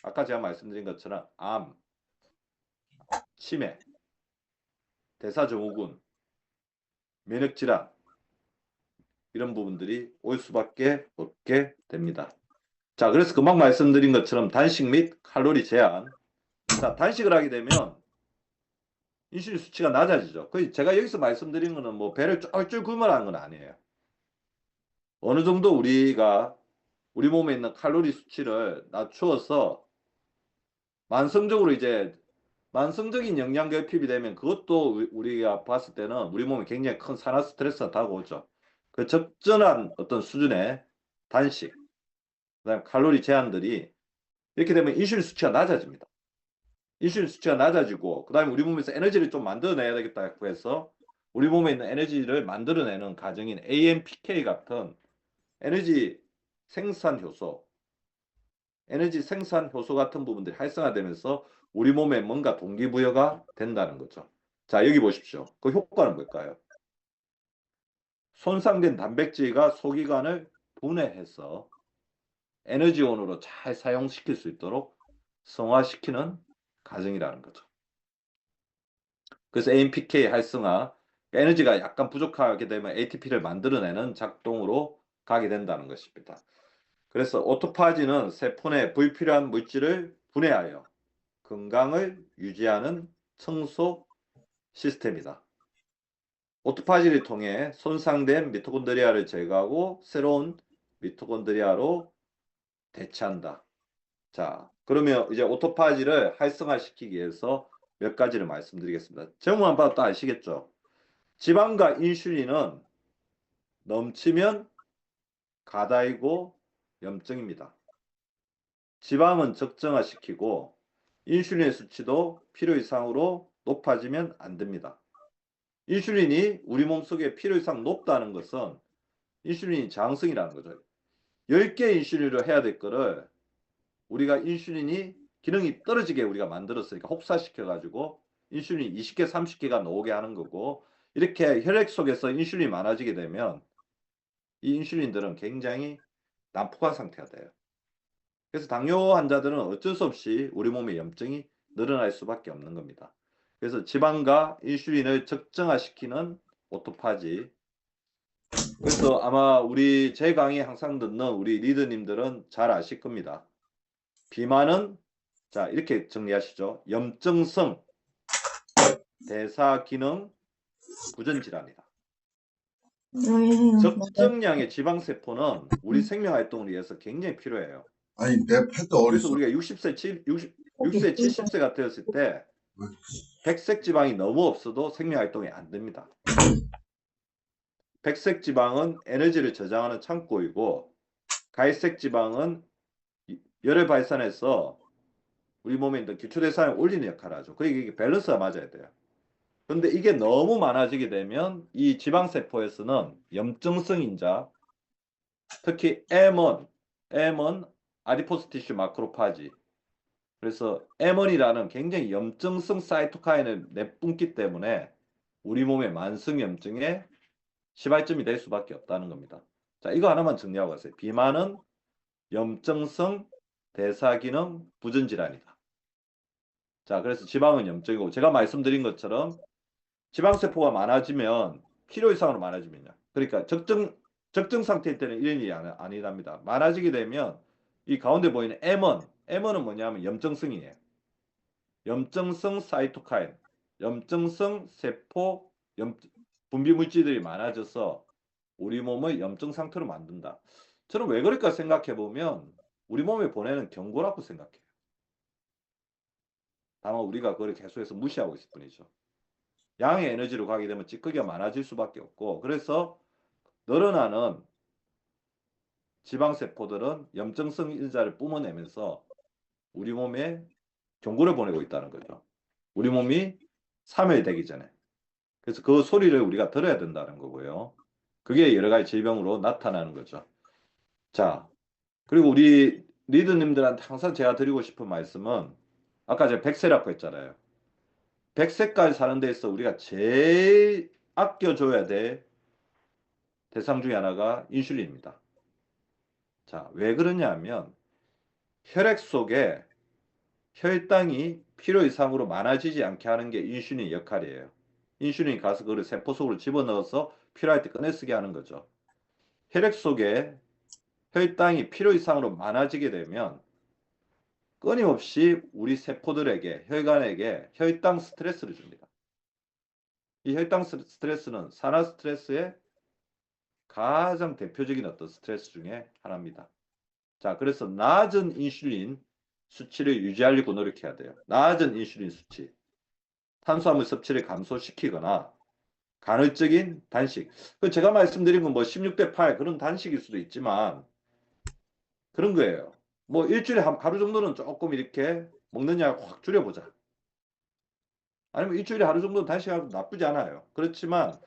아까 제가 말씀드린 것처럼 암, 치매, 대사증후군, 면역질환 이런 부분들이 올 수밖에 없게 됩니다. 자, 그래서 금방 말씀드린 것처럼 단식 및 칼로리 제한. 자, 단식을 하게 되면 인슐린 수치가 낮아지죠. 제가 여기서 말씀드린 거는 뭐 배를 쫄쫄 굶으라는 건 아니에요. 어느 정도 우리가 우리 몸에 있는 칼로리 수치를 낮추어서 만성적으로 이제 만성적인 영양 결핍이 되면 그것도 우리가 봤을 때는 우리 몸에 굉장히 큰 산화 스트레스가 다가오죠. 그 적절한 어떤 수준의 단식, 그다음에 칼로리 제한들이 이렇게 되면 인슐린 수치가 낮아집니다. 인슐린 수치가 낮아지고 그다음에 우리 몸에서 에너지를 좀 만들어내야 되겠다고 해서 우리 몸에 있는 에너지를 만들어내는 과정인 AMPK 같은 에너지 생산 효소, 에너지 생산 효소 같은 부분들이 활성화되면서 우리 몸에 뭔가 동기부여가 된다는 거죠. 자, 여기 보십시오. 그 효과는 뭘까요? 손상된 단백질과 소기관을 분해해서 에너지원으로 잘 사용시킬 수 있도록 성화시키는 과정이라는 거죠. 그래서 AMPK 활성화, 에너지가 약간 부족하게 되면 ATP를 만들어내는 작동으로 가게 된다는 것입니다. 그래서 오토파지는 세포 내 불필요한 물질을 분해하여 건강을 유지하는 청소 시스템이다. 오토파지를 통해 손상된 미토콘드리아를 제거하고 새로운 미토콘드리아로 대체한다. 자, 그러면 이제 오토파지를 활성화시키기 위해서 몇 가지를 말씀드리겠습니다. 제목만 봐도 다 아시겠죠? 지방과 인슐린은 넘치면 가다이고 염증입니다. 지방은 적정화시키고 인슐린의 수치도 필요 이상으로 높아지면 안 됩니다. 인슐린이 우리 몸속에 필요 이상 높다는 것은 인슐린이 저항성이라는 거죠. 10개 인슐린으로 해야 될 거를 우리가 인슐린이 기능이 떨어지게 우리가 만들었으니까 혹사시켜가지고 인슐린 20개, 30개가 나오게 하는 거고 이렇게 혈액 속에서 인슐린이 많아지게 되면 이 인슐린들은 굉장히 난폭한 상태가 돼요. 그래서 당뇨 환자들은 어쩔 수 없이 우리 몸에 염증이 늘어날 수밖에 없는 겁니다. 그래서 지방과 인슐린을 적정화시키는 오토파지. 그래서 아마 제 강의 항상 듣는 우리 리더님들은 잘 아실 겁니다. 비만은 자 이렇게 정리하시죠. 염증성 대사기능 부전질환이다. 적정량의 지방세포는 우리 생명활동을 위해서 굉장히 필요해요. 아니 내 패드 어디 그래서 있어? 우리가 60세, 70세가 되었을 때 백색 지방이 너무 없어도 생명활동이 안 됩니다. 백색 지방은 에너지를 저장하는 창고이고 갈색 지방은 열을 발산해서 우리 몸에 있는 기초대사량을 올리는 역할을 하죠. 그러니까 이게 밸런스가 맞아야 돼요. 그런데 이게 너무 많아지게 되면 이 지방세포에서는 염증성 인자, 특히 M1 아디포스 티슈 마크로파지, 그래서 M1이라는 굉장히 염증성 사이토카인을 내뿜기 때문에 우리 몸의 만성 염증의 시발점이 될 수밖에 없다는 겁니다. 자, 이거 하나만 정리하고 가세요. 비만은 염증성 대사기능 부전질환이다. 자, 그래서 지방은 염증이고 제가 말씀드린 것처럼 지방세포가 많아지면 필요 이상으로 많아지면요. 그러니까 적정 상태일 때는 이런 일이 아니랍니다. 많아지게 되면 이 가운데 보이는 M1은 뭐냐면 염증성이에요. 염증성 사이토카인, 염증성 세포 분비 물질들이 많아져서 우리 몸의 염증 상태로 만든다. 저는 왜 그럴까 생각해 보면 우리 몸에 보내는 경고라고 생각해요. 다만 우리가 그걸 계속해서 무시하고 있을 뿐이죠. 양의 에너지로 가게 되면 찌꺼기가 많아질 수밖에 없고 그래서 늘어나는 지방세포들은 염증성 인자를 뿜어내면서 우리 몸에 경고를 보내고 있다는 거죠. 우리 몸이 사멸되기 전에. 그래서 그 소리를 우리가 들어야 된다는 거고요. 그게 여러 가지 질병으로 나타나는 거죠. 자, 그리고 우리 리더님들한테 항상 제가 드리고 싶은 말씀은 아까 제가 100세라고 했잖아요. 100세까지 사는 데 있어 우리가 제일 아껴줘야 될 대상 중에 하나가 인슐린입니다. 자, 왜 그러냐 하면 혈액 속에 혈당이 필요 이상으로 많아지지 않게 하는 게 인슐린의 역할이에요. 인슐린이 가서 그걸 세포 속으로 집어넣어서 필요할 때 꺼내 쓰게 하는 거죠. 혈액 속에 혈당이 필요 이상으로 많아지게 되면 끊임없이 우리 세포들에게, 혈관에게 혈당 스트레스를 줍니다. 이 혈당 스트레스는 산화 스트레스의 가장 대표적인 어떤 스트레스 중에 하나입니다. 자, 그래서 낮은 인슐린 수치를 유지하려고 노력해야 돼요. 낮은 인슐린 수치. 탄수화물 섭취를 감소시키거나 간헐적인 단식. 제가 말씀드린 건 뭐 16대 8 그런 단식일 수도 있지만 그런 거예요. 뭐 일주일에 하루 정도는 조금 이렇게 먹는 양을 확 줄여보자. 아니면 일주일에 하루 정도는 단식하고 나쁘지 않아요. 그렇지만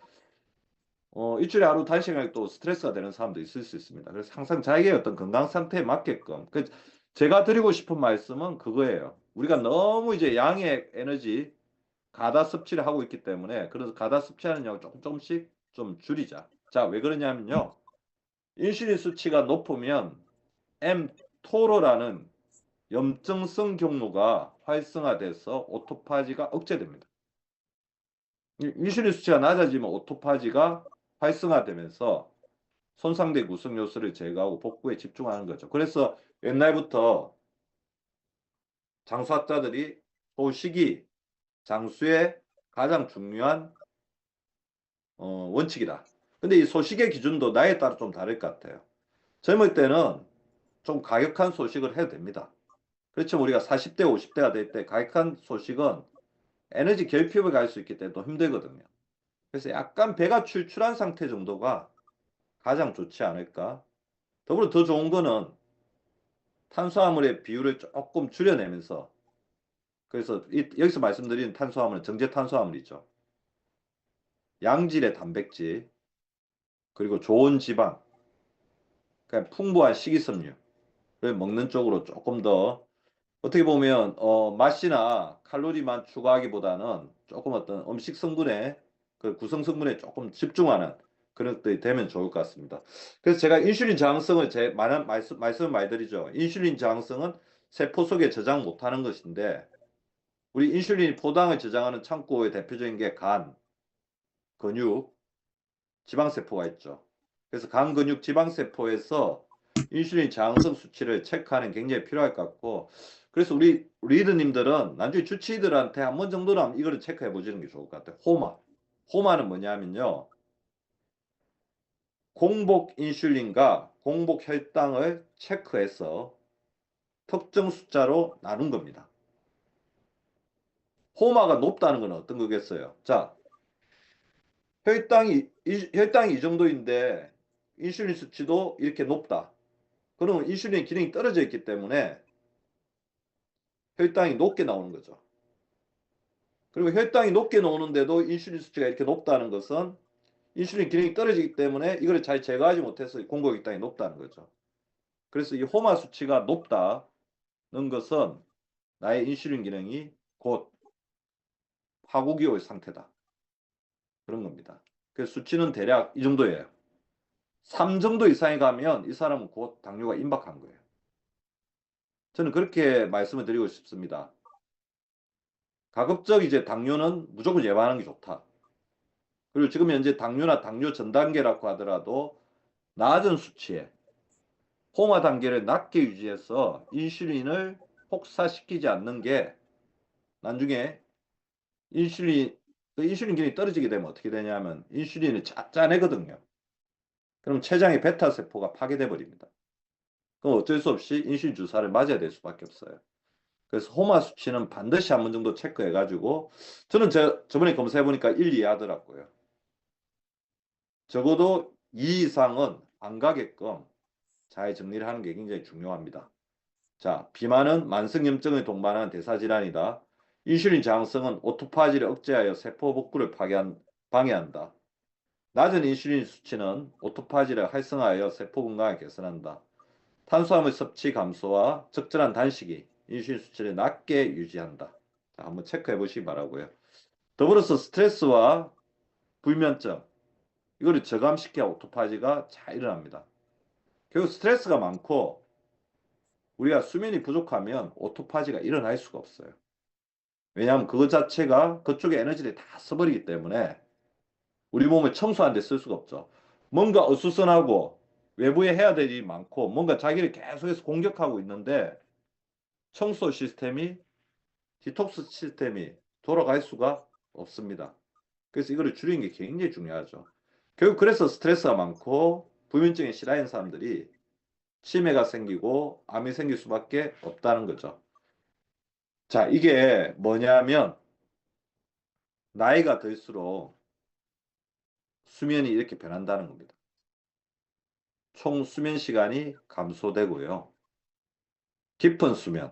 일주일에 하루 단식하기 또 스트레스가 되는 사람도 있을 수 있습니다. 그래서 항상 자기의 어떤 건강 상태에 맞게끔. 제가 드리고 싶은 말씀은 그거예요. 우리가 너무 이제 양의 에너지 가다 섭취를 하고 있기 때문에 그래서 가다 섭취하는 양을 조금씩 좀 줄이자. 자, 왜 그러냐면요. 인슐린 수치가 높으면 mTOR라는 염증성 경로가 활성화돼서 오토파지가 억제됩니다. 인슐린 수치가 낮아지면 오토파지가 활성화되면서 손상된 구성 요소를 제거하고 복구에 집중하는 거죠. 그래서 옛날부터 장수학자들이 소식이 장수의 가장 중요한 원칙이다. 근데 이 소식의 기준도 나이에 따라 좀 다를 것 같아요. 젊을 때는 좀 과격한 소식을 해도 됩니다. 그렇지만 우리가 40대, 50대가 될 때 과격한 소식은 에너지 결핍을 갈 수 있기 때문에 또 힘들거든요. 그래서 약간 배가 출출한 상태 정도가 가장 좋지 않을까. 더불어 더 좋은 거는 탄수화물의 비율을 조금 줄여내면서 그래서 여기서 말씀드리는 탄수화물은 정제 탄수화물이죠. 양질의 단백질 그리고 좋은 지방 그러니까 풍부한 식이섬유 를 먹는 쪽으로 조금 더 어떻게 보면 맛이나 칼로리만 추가하기보다는 조금 어떤 음식 성분에 그 구성 성분에 조금 집중하는 그런 것들이 되면 좋을 것 같습니다. 그래서 제가 인슐린 저항성을 말씀을 많이 드리죠. 인슐린 저항성은 세포 속에 저장 못하는 것인데 우리 인슐린이 포당을 저장하는 창고의 대표적인 게 간, 근육, 지방세포가 있죠. 그래서 간, 근육, 지방세포에서 인슐린 저항성 수치를 체크하는 게 굉장히 필요할 것 같고 그래서 우리 리더님들은 나중에 주치의들한테 한 번 정도는 이거를 체크해 보시는 게 좋을 것 같아요. 호마는 뭐냐면요. 공복 인슐린과 공복 혈당을 체크해서 특정 숫자로 나눈 겁니다. 호마가 높다는 건 어떤 거겠어요? 자, 혈당이 이 정도인데 인슐린 수치도 이렇게 높다. 그러면 인슐린 기능이 떨어져 있기 때문에 혈당이 높게 나오는 거죠. 그리고 혈당이 높게 나오는데도 인슐린 수치가 이렇게 높다는 것은 인슐린 기능이 떨어지기 때문에 이걸 잘 제거하지 못해서 공복 혈당이 높다는 거죠. 그래서 이 호마 수치가 높다는 것은 나의 인슐린 기능이 곧 파국이 올 상태다. 그런 겁니다. 그 수치는 대략 이 정도예요. 3 정도 이상이 가면 이 사람은 곧 당뇨가 임박한 거예요. 저는 그렇게 말씀을 드리고 싶습니다. 가급적 이제 당뇨는 무조건 예방하는 게 좋다. 그리고 지금 현재 당뇨나 당뇨 전 단계라고 하더라도 낮은 수치에 호마 단계를 낮게 유지해서 인슐린을 혹사시키지 않는 게 나중에 인슐린 기능이 떨어지게 되면 어떻게 되냐면 인슐린을 짜내거든요. 그럼 췌장의 베타 세포가 파괴돼 버립니다. 그럼 어쩔 수 없이 인슐린 주사를 맞아야 될 수밖에 없어요. 그래서 호마 수치는 반드시 한 번 정도 체크해 가지고 저는 저번에 검사해 보니까 1, 2 하더라고요. 적어도 2 이상은 안 가게끔 잘 정리를 하는 게 굉장히 중요합니다. 자, 비만은 만성염증을 동반하는 대사질환이다. 인슐린 저항성은 오토파지를 억제하여 세포 복구를 방해한다. 낮은 인슐린 수치는 오토파지를 활성화하여 세포 건강을 개선한다. 탄수화물 섭취 감소와 적절한 단식이 인슐린 수치를 낮게 유지한다. 자, 한번 체크해 보시기 바라고요. 더불어서 스트레스와 불면증, 이거를 저감시켜야 오토파지가 잘 일어납니다. 결국 스트레스가 많고 우리가 수면이 부족하면 오토파지가 일어날 수가 없어요. 왜냐하면 그것 자체가 그쪽에 에너지를 다 써버리기 때문에 우리 몸을 청소하는 데 쓸 수가 없죠. 뭔가 어수선하고 외부에 해야 될 일이 많고 뭔가 자기를 계속해서 공격하고 있는데 청소 시스템이 디톡스 시스템이 돌아갈 수가 없습니다. 그래서 이거를 줄이는 게 굉장히 중요하죠. 결국 그래서 스트레스가 많고 불면증에 시달리는 사람들이 치매가 생기고 암이 생길 수밖에 없다는 거죠. 자, 이게 뭐냐면 나이가 들수록 수면이 이렇게 변한다는 겁니다. 총 수면 시간이 감소되고요. 깊은 수면,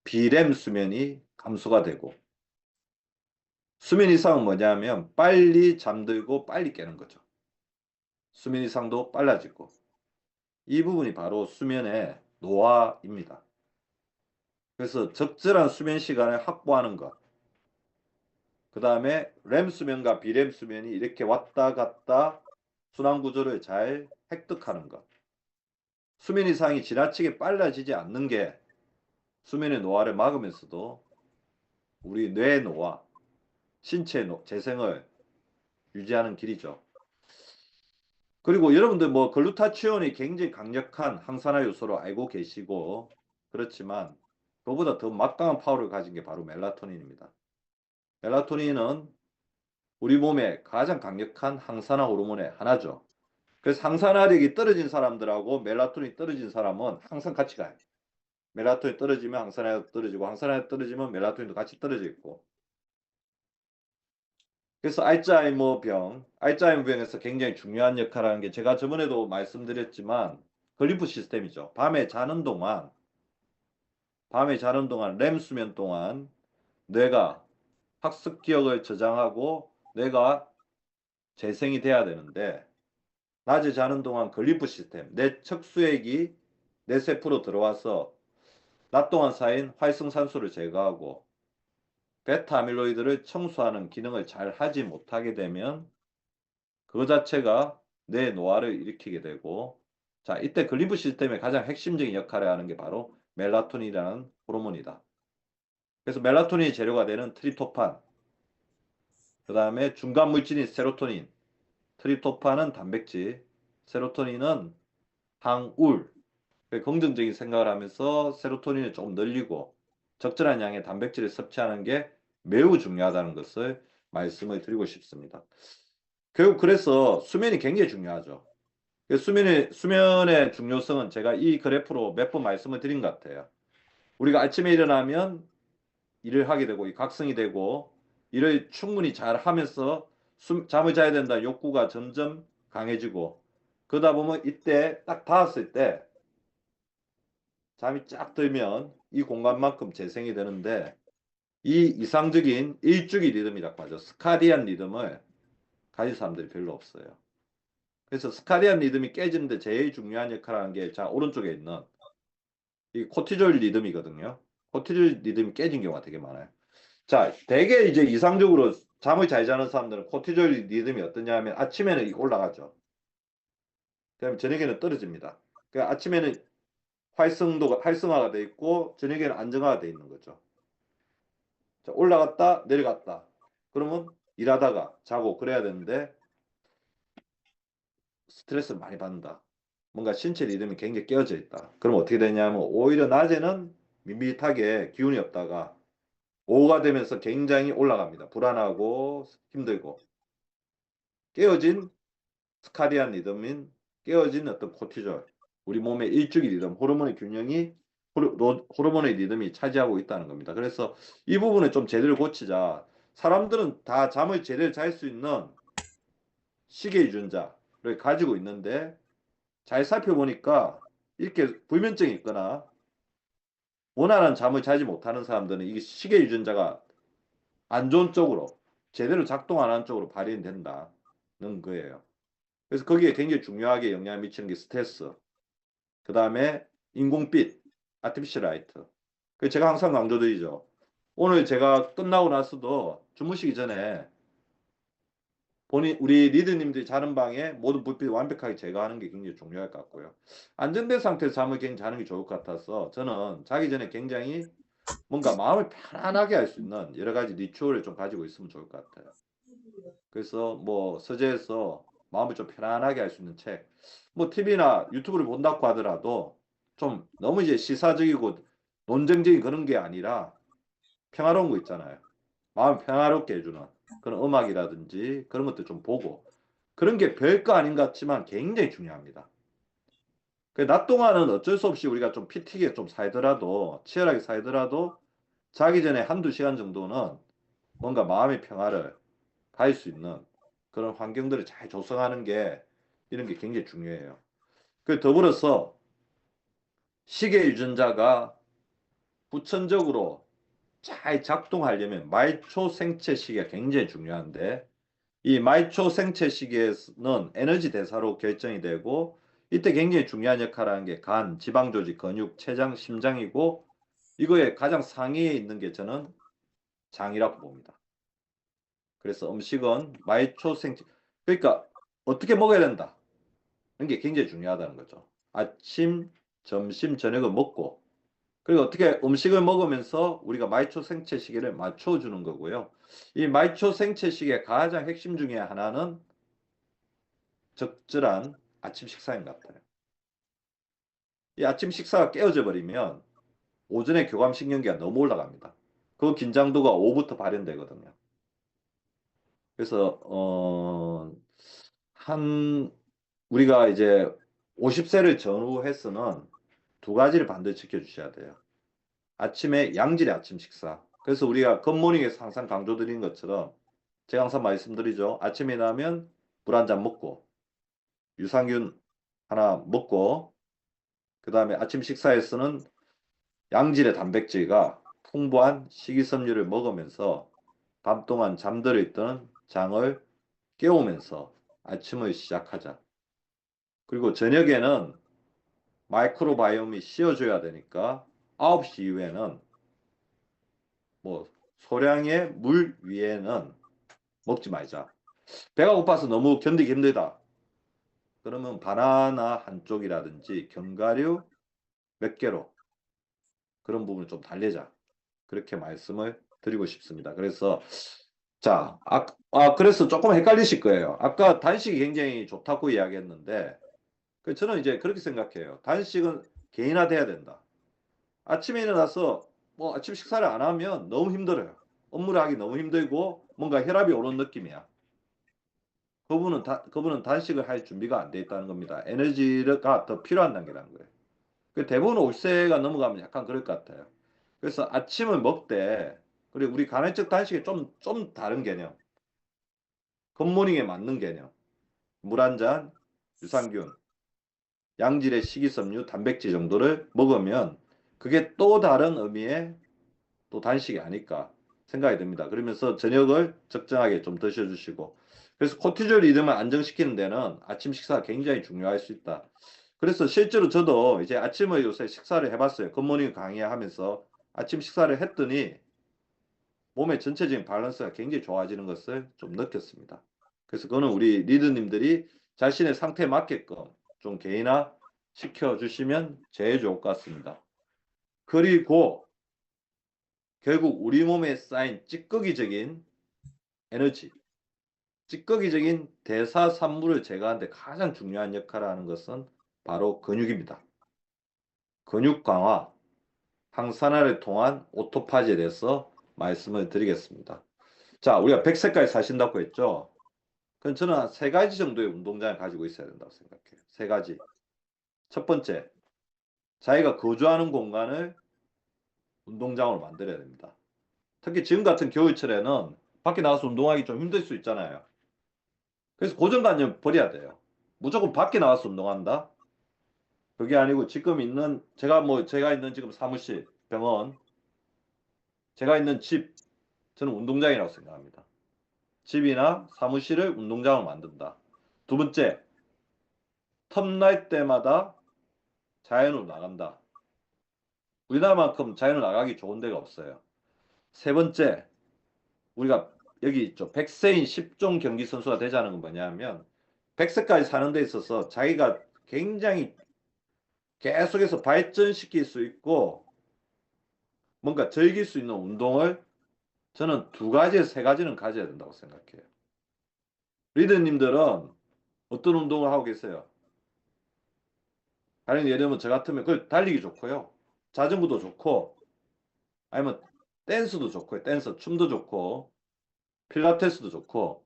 비렘 수면이 감소가 되고 수면 이상은 뭐냐면 빨리 잠들고 빨리 깨는 거죠. 수면 이상도 빨라지고 이 부분이 바로 수면의 노화입니다. 그래서 적절한 수면 시간을 확보하는 것, 그 다음에 렘 수면과 비렘 수면이 이렇게 왔다 갔다 순환 구조를 잘 획득하는 것, 수면 이상이 지나치게 빨라지지 않는 게 수면의 노화를 막으면서도 우리 뇌의 노화, 신체 재생을 유지하는 길이죠. 그리고 여러분들 뭐 글루타치온이 굉장히 강력한 항산화 요소로 알고 계시고 그렇지만 그보다 더 막강한 파워를 가진 게 바로 멜라토닌입니다. 멜라토닌은 우리 몸의 가장 강력한 항산화 호르몬의 하나죠. 그래서 항산화력이 떨어진 사람들하고 멜라토닌이 떨어진 사람은 항상 같이 가요. 멜라토닌이 떨어지면 항산화가 떨어지고 항산화가 떨어지면 멜라토닌도 같이 떨어져 있고. 그래서 알츠하이머 병에서 굉장히 중요한 역할을 하는 게 제가 저번에도 말씀드렸지만 글리프 시스템이죠. 밤에 자는 동안 렘 수면 동안 뇌가 학습 기억을 저장하고 뇌가 재생이 돼야 되는데 낮에 자는 동안 글리프 시스템, 뇌 척수액이 뇌 세포로 들어와서 낮 동안 쌓인 활성산소를 제거하고 베타 아밀로이드를 청소하는 기능을 잘 하지 못하게 되면 그거 자체가 뇌 노화를 일으키게 되고 자, 이때 글리프 시스템의 가장 핵심적인 역할을 하는 게 바로 멜라토닌이라는 호르몬이다. 그래서 멜라토닌이 재료가 되는 트립토판, 그 다음에 중간 물질인 세로토닌, 트립토판은 단백질, 세로토닌은 항울, 긍정적인 생각을 하면서 세로토닌을 조금 늘리고 적절한 양의 단백질을 섭취하는 게 매우 중요하다는 것을 말씀을 드리고 싶습니다. 결국 그래서 수면이 굉장히 중요하죠. 수면의 중요성은 제가 이 그래프로 몇 번 말씀을 드린 것 같아요. 우리가 아침에 일어나면 일을 하게 되고 각성이 되고 일을 충분히 잘 하면서 잠을 자야 된다 욕구가 점점 강해지고 그러다 보면 이때 딱 닿았을 때 잠이 쫙 들면 이 공간만큼 재생이 되는데 이 이상적인 일주기 리듬이라고 하죠. 스카디안 리듬을 가진 사람들이 별로 없어요. 그래서 스카디안 리듬이 깨지는데 제일 중요한 역할을 하는 게 자 오른쪽에 있는 이 코티졸 리듬이거든요. 코티졸 리듬이 깨진 경우가 되게 많아요. 자, 대개 이제 이상적으로 잠을 잘 자는 사람들은 코티졸 리듬이 어떠냐 하면 아침에는 이거 올라가죠. 그다음에 저녁에는 떨어집니다. 그러니까 아침에는 활성화가 돼 있고 저녁에는 안정화가 돼 있는 거죠. 자, 올라갔다 내려갔다. 그러면 일하다가 자고 그래야 되는데 스트레스를 많이 받는다. 뭔가 신체 리듬이 굉장히 깨어져 있다. 그럼 어떻게 되냐면 오히려 낮에는 밋밋하게 기운이 없다가 오후가 되면서 굉장히 올라갑니다. 불안하고 힘들고 깨어진 스카디안 리듬인 깨어진 어떤 코티졸 우리 몸의 일주기 리듬 호르몬의 균형이 호르몬의 리듬이 차지하고 있다는 겁니다. 그래서 이 부분을 좀 제대로 고치자. 사람들은 다 잠을 제대로 잘 수 있는 시계 유전자를 가지고 있는데 잘 살펴보니까 이렇게 불면증이 있거나 원활한 잠을 자지 못하는 사람들은 이게 시계 유전자가 안 좋은 쪽으로 제대로 작동 안 하는 쪽으로 발현된다는 거예요. 그래서 거기에 굉장히 중요하게 영향을 미치는 게 스트레스, 그 다음에 인공빛, 아티피셜 라이트. 그 제가 항상 강조드리죠. 오늘 제가 끝나고 나서도 주무시기 전에 본인 우리 리더님들이 자는 방에 모든 불빛 완벽하게 제거하는 게 굉장히 중요할 것 같고요. 안정된 상태에서 잠을 굉장히 자는 게 좋을 것 같아서 저는 자기 전에 굉장히 뭔가 마음을 편안하게 할 수 있는 여러 가지 리추얼을 좀 가지고 있으면 좋을 것 같아요. 그래서 뭐 서재에서 마음을 좀 편안하게 할 수 있는 책, 뭐 TV나 유튜브를 본다고 하더라도 좀 너무 이제 시사적이고 논쟁적인 그런 게 아니라 평화로운 거 있잖아요. 마음 평화롭게 해주는 그런 음악이라든지 그런 것들 좀 보고 그런 게 별거 아닌 것 같지만 굉장히 중요합니다. 낮 동안은 어쩔 수 없이 우리가 좀 피 튀게 좀 살더라도 치열하게 살더라도 자기 전에 한두 시간 정도는 뭔가 마음의 평화를 가질 수 있는 그런 환경들을 잘 조성하는 게 이런 게 굉장히 중요해요. 그 더불어서 시계 유전자가 후천적으로 잘 작동하려면 말초 생체 시계가 굉장히 중요한데 이 말초 생체 시계는 에너지 대사로 결정이 되고 이때 굉장히 중요한 역할을 하는 게 간, 지방 조직, 근육, 췌장, 심장이고 이거에 가장 상위에 있는 게 저는 장이라고 봅니다. 그래서 음식은 말초 생체 그러니까 어떻게 먹어야 된다. 게 굉장히 중요하다는 거죠. 아침, 점심, 저녁을 먹고 그리고 어떻게 음식을 먹으면서 우리가 말초 생체 시계를 맞춰주는 거고요. 이 말초 생체 시계의 가장 핵심 중에 하나는 적절한 아침 식사인 것 같아요. 이 아침 식사가 깨어져 버리면 오전에 교감신경계가 너무 올라갑니다. 그 긴장도가 오후부터 발현되거든요. 그래서 한 우리가 이제 50세를 전후해서는 두 가지를 반드시 지켜주셔야 돼요. 아침에 양질의 아침 식사. 그래서 우리가 굿모닝에서 항상 강조드리는 것처럼 제가 항상 말씀드리죠. 아침에 나면 물 한 잔 먹고 유산균 하나 먹고 그 다음에 아침 식사에서는 양질의 단백질과 풍부한 식이섬유를 먹으면서 밤 동안 잠들어 있던 장을 깨우면서 아침을 시작하자. 그리고 저녁에는 마이크로바이옴이 씌워줘야 되니까 9시 이후에는 뭐 소량의 물 위에는 먹지 말자. 배가 고파서 너무 견디기 힘들다. 그러면 바나나 한쪽이라든지 견과류 몇 개로 그런 부분을 좀 달래자. 그렇게 말씀을 드리고 싶습니다. 그래서 자, 그래서 조금 헷갈리실 거예요. 아까 단식이 굉장히 좋다고 이야기했는데 저는 이제 그렇게 생각해요. 단식은 개인화돼야 된다. 아침에 일어나서 뭐 아침 식사를 안 하면 너무 힘들어요. 업무를 하기 너무 힘들고 뭔가 혈압이 오른 느낌이야. 그분은 단식을 할 준비가 안 돼 있다는 겁니다. 에너지가 더 필요한 단계라는 거예요. 대부분 50세가 넘어가면 약간 그럴 것 같아요. 그래서 아침을 먹되 그리고 우리 간헐적 단식의 좀 다른 개념. 굿모닝에 맞는 개념. 물 한 잔, 유산균, 양질의 식이섬유, 단백질 정도를 먹으면 그게 또 다른 의미의 또 단식이 아닐까 생각이 듭니다. 그러면서 저녁을 적정하게 좀 드셔주시고 그래서 코티졸 리듬을 안정시키는 데는 아침 식사가 굉장히 중요할 수 있다. 그래서 실제로 저도 이제 아침에 요새 식사를 해봤어요. 굿모닝 강의하면서 아침 식사를 했더니 몸의 전체적인 밸런스가 굉장히 좋아지는 것을 좀 느꼈습니다. 그래서 그거는 우리 리더님들이 자신의 상태에 맞게끔 좀 개인화 시켜주시면 제일 좋을 것 같습니다. 그리고 결국 우리 몸에 쌓인 찌꺼기적인 에너지, 찌꺼기적인 대사산물을 제거하는데 가장 중요한 역할을 하는 것은 바로 근육입니다. 근육 강화, 항산화를 통한 오토파지에 대해서 말씀을 드리겠습니다. 자, 우리가 100세까지 사신다고 했죠? 그럼 저는 한 세 가지 정도의 운동장을 가지고 있어야 된다고 생각해요. 세 가지. 첫 번째, 자기가 거주하는 공간을 운동장으로 만들어야 됩니다. 특히 지금 같은 겨울철에는 밖에 나가서 운동하기 좀 힘들 수 있잖아요. 그래서 고정관념 버려야 돼요. 무조건 밖에 나가서 운동한다? 그게 아니고 지금 있는, 제가 있는 지금 사무실, 병원, 제가 있는 집, 저는 운동장이라고 생각합니다. 집이나 사무실을 운동장으로 만든다. 두 번째, 텀날 때마다 자연으로 나간다. 우리나라만큼 자연으로 나가기 좋은 데가 없어요. 세 번째, 우리가 여기 있죠. 100세인 10종 경기 선수가 되자는 건 뭐냐면 100세까지 사는 데 있어서 자기가 굉장히 계속해서 발전시킬 수 있고 뭔가 즐길 수 있는 운동을 저는 두 가지에서 세 가지는 가져야 된다고 생각해요. 리더님들은 어떤 운동을 하고 계세요? 다른 예를 들면 저 같으면 그 달리기 좋고요. 자전거도 좋고 아니면 댄스도 좋고요. 댄스 춤도 좋고 필라테스도 좋고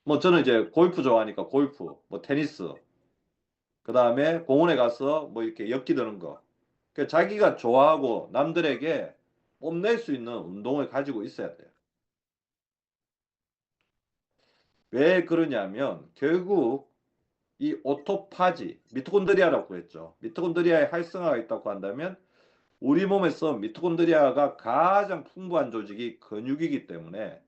뭐 저는 이제 골프 좋아하니까 골프, 뭐 테니스, 그 다음에 공원에 가서 뭐 이렇게 엮기 드는 거. 그러니까 자기가 좋아하고 남들에게 뽐낼 수 있는 운동을 가지고 있어야 돼요. 왜 그러냐면 결국 이 오토파지, 미토콘드리아라고 했죠. 미토콘드리아의 활성화가 있다고 한다면 우리 몸에서 미토콘드리아가 가장 풍부한 조직이 근육이기 때문에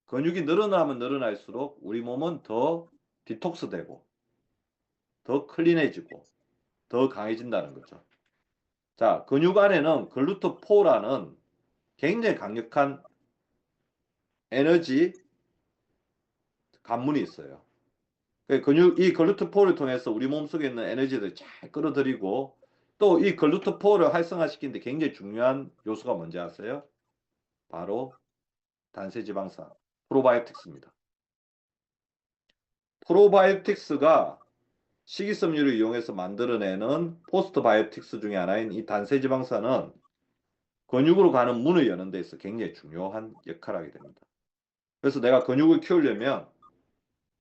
근육이 늘어나면 늘어날수록 우리 몸은 더 디톡스되고 더 클린해지고 더 강해진다는 거죠. 자, 근육 안에는 글루토포라는 굉장히 강력한 에너지 관문이 있어요. 이 글루토포를 통해서 우리 몸속에 있는 에너지를 잘 끌어들이고 또 이 글루토포를 활성화시키는데 굉장히 중요한 요소가 뭔지 아세요? 바로 단세지방산, 프로바이오틱스입니다. 프로바이오틱스가 식이섬유를 이용해서 만들어내는 포스트바이오틱스 중에 하나인 이 단세지방산은 근육으로 가는 문을 여는 데 있어 굉장히 중요한 역할을 하게 됩니다. 그래서 내가 근육을 키우려면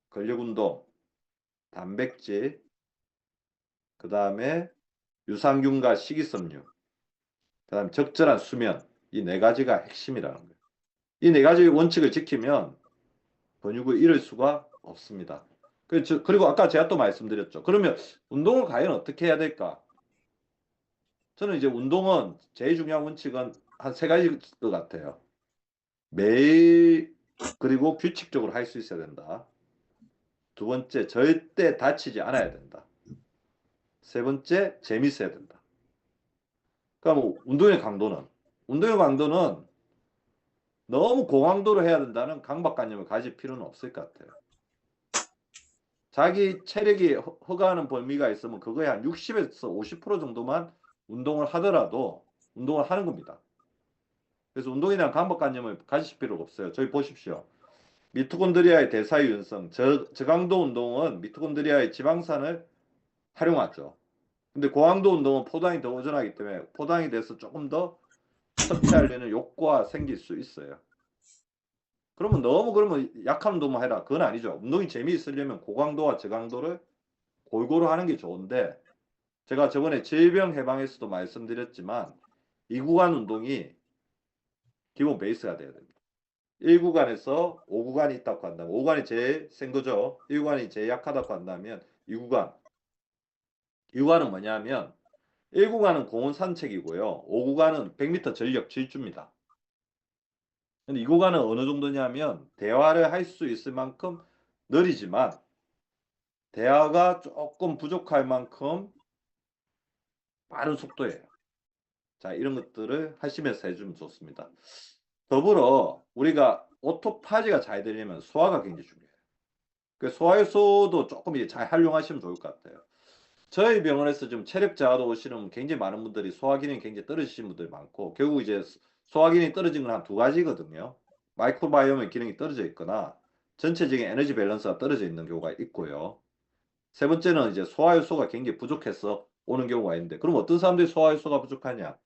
근력운동, 단백질, 그 다음에 유산균과 식이섬유, 그 다음에 적절한 수면, 이 네 가지가 핵심이라는 거예요. 이 네 가지 원칙을 지키면 근육을 잃을 수가 없습니다. 그리고 아까 제가 또 말씀드렸죠. 그러면 운동을 과연 어떻게 해야 될까? 저는 이제 운동은 제일 중요한 원칙은 한 세 가지일 것 같아요. 매일 그리고 규칙적으로 할 수 있어야 된다. 두 번째, 절대 다치지 않아야 된다. 세 번째, 재밌어야 된다. 그러니까 뭐 운동의 강도는 너무 고강도로 해야 된다는 강박관념을 가질 필요는 없을 것 같아요. 자기 체력이 허가하는 범위가 있으면 그거에 한 60에서 50% 정도만 운동을 하더라도 운동을 하는 겁니다. 그래서 운동에 대한 강박관념을 가지실 필요가 없어요. 저희 보십시오. 미토콘드리아의 대사유연성, 저강도 운동은 미토콘드리아의 지방산을 활용하죠. 근데 고강도 운동은 포도당이 더 오전하기 때문에 포도당에 대해서 조금 더 섭취하려는 욕구가 생길 수 있어요. 그러면 약한 운동만 해라. 그건 아니죠. 운동이 재미있으려면 고강도와 저강도를 골고루 하는 게 좋은데 제가 저번에 질병 해방에서도 말씀드렸지만 이 구간 운동이 기본 베이스가 돼야 됩니다. 1구간에서 5구간이 있다고 한다면 5구간이 제일 센 거죠. 1구간이 제일 약하다고 한다면 2구간. 2구간은 뭐냐면 1구간은 공원 산책이고요. 5구간은 100m 전력 질주입니다. 근데 이 구간은 어느 정도냐면 대화를 할 수 있을 만큼 느리지만 대화가 조금 부족할 만큼 빠른 속도예요. 자, 이런 것들을 하시면서 해주면 좋습니다. 더불어 우리가 오토파지가 잘 되려면 소화가 굉장히 중요해요. 그 소화효소도 조금 이제 잘 활용하시면 좋을 것 같아요. 저희 병원에서 좀 체력 저하로 오시는 굉장히 많은 분들이 소화 기능이 굉장히 떨어지신 분들이 많고, 결국 이제 소화 기능이 떨어진 건 한 두 가지거든요. 마이크로바이옴의 기능이 떨어져 있거나 전체적인 에너지 밸런스가 떨어져 있는 경우가 있고요. 세 번째는 이제 소화효소가 굉장히 부족해서 오는 경우가 있는데, 그럼 어떤 사람들이 소화효소가 부족하냐?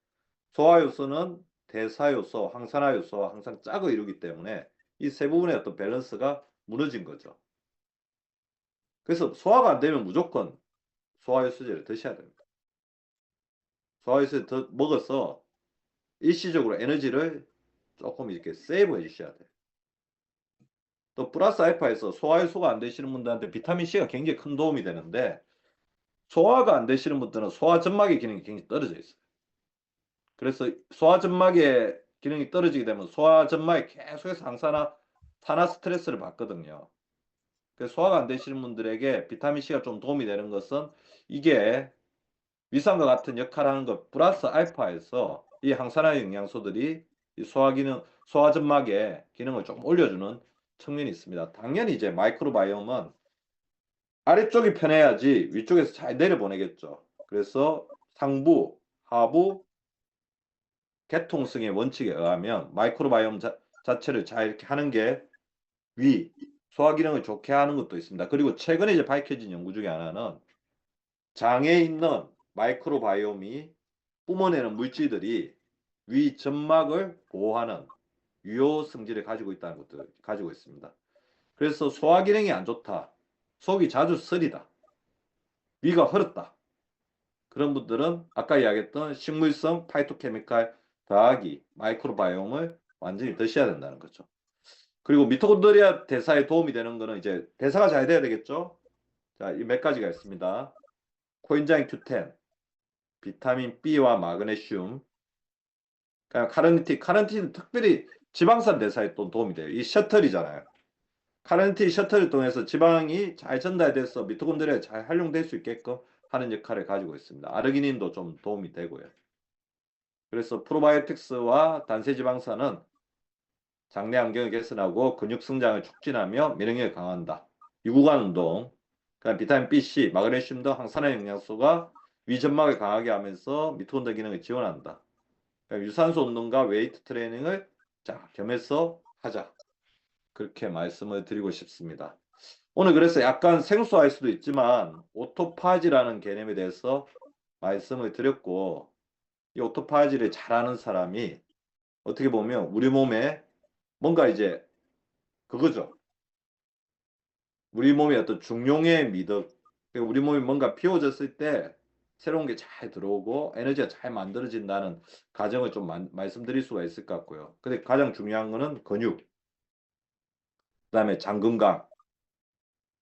소화효소는 대사효소, 항산화효소와 항상 짝을 이루기 때문에 이 세 부분의 어떤 밸런스가 무너진 거죠. 그래서 소화가 안 되면 무조건 소화효소제를 드셔야 됩니다. 소화효소를 더 먹어서 일시적으로 에너지를 조금 이렇게 세이브 해 주셔야 돼요. 또 플러스 알파에서 소화효소가 안 되시는 분들한테 비타민C가 굉장히 큰 도움이 되는데, 소화가 안 되시는 분들은 소화점막의 기능이 굉장히 떨어져 있어요. 그래서 소화점막의 기능이 떨어지게 되면 소화점막이 계속해서 항산화 산화 스트레스를 받거든요. 그래서 소화가 안 되시는 분들에게 비타민C가 좀 도움이 되는 것은, 이게 위산과 같은 역할을 하는 것 플러스 알파에서 이 항산화 영양소들이 이 소화 기능, 소화점막의 기능을 조금 올려주는 측면이 있습니다. 당연히 이제 마이크로바이옴은 아래쪽이 편해야지 위쪽에서 잘 내려보내겠죠. 그래서 상부, 하부 개통성의 원칙에 의하면 마이크로바이옴 자체를 잘 이렇게 하는 게 위, 소화 기능을 좋게 하는 것도 있습니다. 그리고 최근에 이제 밝혀진 연구 중에 하나는 장에 있는 마이크로바이옴이 뿜어내는 물질들이 위 점막을 보호하는 유효 성질을 가지고 있다는 것들을 가지고 있습니다. 그래서 소화 기능이 안 좋다, 속이 자주 쓰리다, 위가 허렸다, 그런 분들은 아까 이야기했던 식물성 파이토케미칼 더하기 마이크로바이옴을 완전히 드셔야 된다는 거죠. 그리고 미토콘드리아 대사에 도움이 되는 거는 이제 대사가 잘 돼야 되겠죠. 자, 이 몇 가지가 있습니다. 코엔자임 Q10, 비타민 B와 마그네슘, 카르니틴 특별히 지방산 대사에 또 도움이 돼요. 이 셔틀이잖아요. 카르니틴 셔틀을 통해서 지방이 잘 전달돼서 미토콘드리아에 잘 활용될 수 있게끔 하는 역할을 가지고 있습니다. 아르기닌도 좀 도움이 되고요. 그래서 프로바이오틱스와 단세지방산은 장내 환경을 개선하고 근육 성장을 촉진하며 면역력을 강화한다. 유구간 운동, 그다음 비타민 B, C, 마그네슘 등 항산화 영양소가 위점막을 강하게 하면서 미토콘드리아 기능을 지원한다. 유산소 운동과 웨이트 트레이닝을 자, 겸해서 하자. 그렇게 말씀을 드리고 싶습니다. 오늘 그래서 약간 생소할 수도 있지만 오토파지라는 개념에 대해서 말씀을 드렸고, 이 오토파지를 잘하는 사람이 어떻게 보면 우리 몸에 뭔가 이제 그거죠. 우리 몸의 어떤 중용의 미덕, 그러니까 우리 몸이 뭔가 비워졌을 때 새로운 게 잘 들어오고 에너지가 잘 만들어진다는 가정을 좀 말씀드릴 수가 있을 것 같고요. 근데 가장 중요한 거는 근육, 그다음에 장 건강,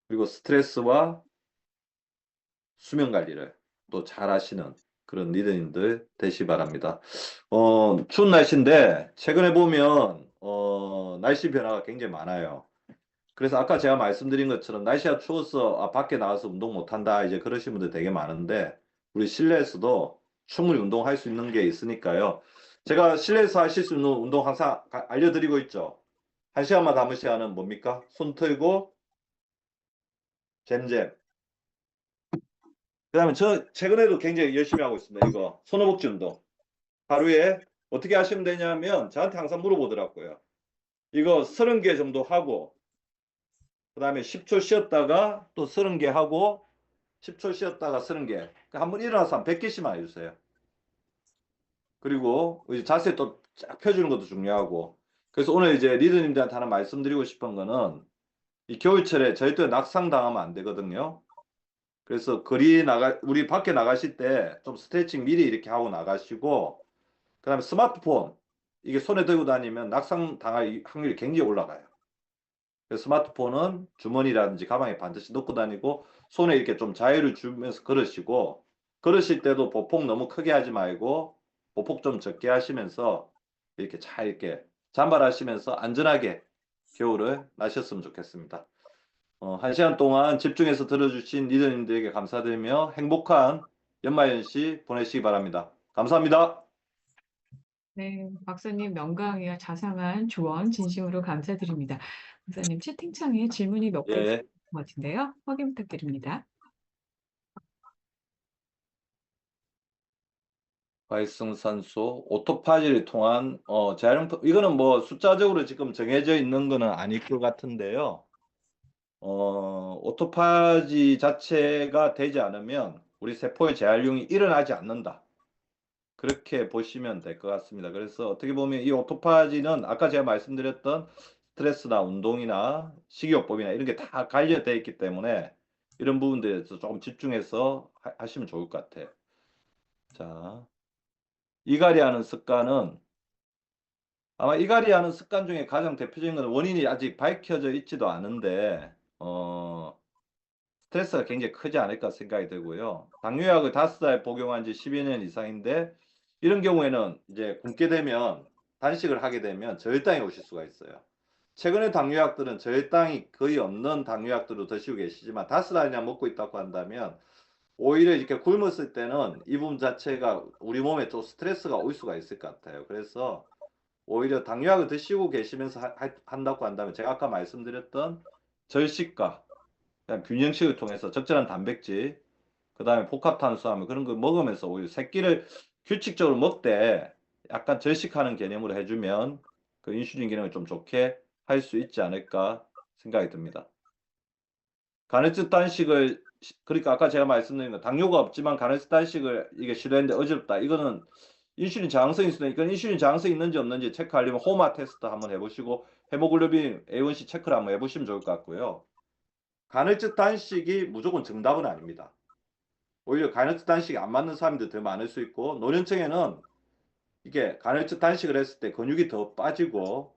그리고 스트레스와 수면 관리를 또 잘 하시는 그런 리더님들 되시 바랍니다. 추운 날씨인데 최근에 보면 날씨 변화가 굉장히 많아요. 그래서 아까 제가 말씀드린 것처럼 날씨가 추워서 밖에 나가서 운동 못한다 이제 그러신 분들 되게 많은데, 우리 실내에서도 충분히 운동할 수 있는 게 있으니까요. 제가 실내에서 하실 수 있는 운동 항상 알려드리고 있죠. 한 시간마다 한 번씩 하는 뭡니까? 손 틀고 잼잼. 그다음에 저 최근에도 굉장히 열심히 하고 있습니다. 이거 손허벅지 운동. 하루에 어떻게 하시면 되냐면 저한테 항상 물어보더라고요. 이거 30개 정도 하고 그다음에 10초 쉬었다가 또 30개 하고 10초 쉬었다가 30개. 한번 일어나서 한 100개씩만 해주세요. 그리고 자세 또 쫙 펴주는 것도 중요하고. 그래서 오늘 이제 리더님들한테 하나 말씀드리고 싶은 거는, 이 겨울철에 절대 낙상 당하면 안 되거든요. 그래서 우리 밖에 나가실 때 좀 스트레칭 미리 이렇게 하고 나가시고, 그다음에 스마트폰 이게 손에 들고 다니면 낙상 당할 확률이 굉장히 올라가요. 그래서 스마트폰은 주머니라든지 가방에 반드시 넣고 다니고 손에 이렇게 좀 자유를 주면서 걸으시고, 걸으실 때도 보폭 너무 크게 하지 말고 보폭 좀 적게 하시면서 이렇게 잘 이렇게 잔발하시면서 안전하게 겨울을 나셨으면 좋겠습니다. 1시간 동안 집중해서 들어주신 리더님들에게 감사드리며 행복한 연말연시 보내시기 바랍니다. 감사합니다. 네, 박사님 명강의와 자상한 조언 진심으로 감사드립니다. 박사님 채팅창에 질문이 몇 개 있을 예. 것 같은데요. 확인 부탁드립니다. 활성산소, 오토파지를 통한 재활용품, 이거는 뭐 숫자적으로 지금 정해져 있는 거는 아닐 것 같은데요. 오토파지 자체가 되지 않으면 우리 세포의 재활용이 일어나지 않는다. 그렇게 보시면 될 것 같습니다. 그래서 어떻게 보면 이 오토파지는 아까 제가 말씀드렸던 스트레스나 운동이나 식이요법이나 이런 게 다 관련되어 있기 때문에 이런 부분들에서 조금 집중해서 하시면 좋을 것 같아요. 자, 이갈이 하는 습관은 아마 이갈이 하는 습관 중에 가장 대표적인 건 원인이 아직 밝혀져 있지도 않은데 스트레스가 굉장히 크지 않을까 생각이 들고요. 당뇨약을 5살 복용한 지 10여 년 이상인데 이런 경우에는 이제 굶게 되면 단식을 하게 되면 저혈당이 오실 수가 있어요. 최근에 당뇨약들은 저혈당이 거의 없는 당뇨약들로 드시고 계시지만 5살이나 먹고 있다고 한다면 오히려 이렇게 굶었을 때는 이 부분 자체가 우리 몸에 또 스트레스가 올 수가 있을 것 같아요. 그래서 오히려 당뇨약을 드시고 계시면서 한다고 한다면 제가 아까 말씀드렸던 절식과 균형식을 통해서 적절한 단백질, 그다음에 복합탄수화물 그런 거 먹으면서 오히려 새끼를 규칙적으로 먹되 약간 절식하는 개념으로 해주면 그 인슐린 기능을 좀 좋게 할 수 있지 않을까 생각이 듭니다. 간헐적 단식을 그러니까 아까 제가 말씀드린 거 당뇨가 없지만 간헐적 단식을 이게 시도했는데 어지럽다. 이거는 인슐린 저항성이 있으니까 이건 인슐린 저항성이 있는지 없는지 체크하려면 호마 테스트 한번 해보시고 헤모글로빈 A1C 체크를 한번 해보시면 좋을 것 같고요. 간헐적 단식이 무조건 정답은 아닙니다. 오히려 간헐적 단식이 안 맞는 사람들이 더 많을 수 있고 노년층에는 이게 간헐적 단식을 했을 때 근육이 더 빠지고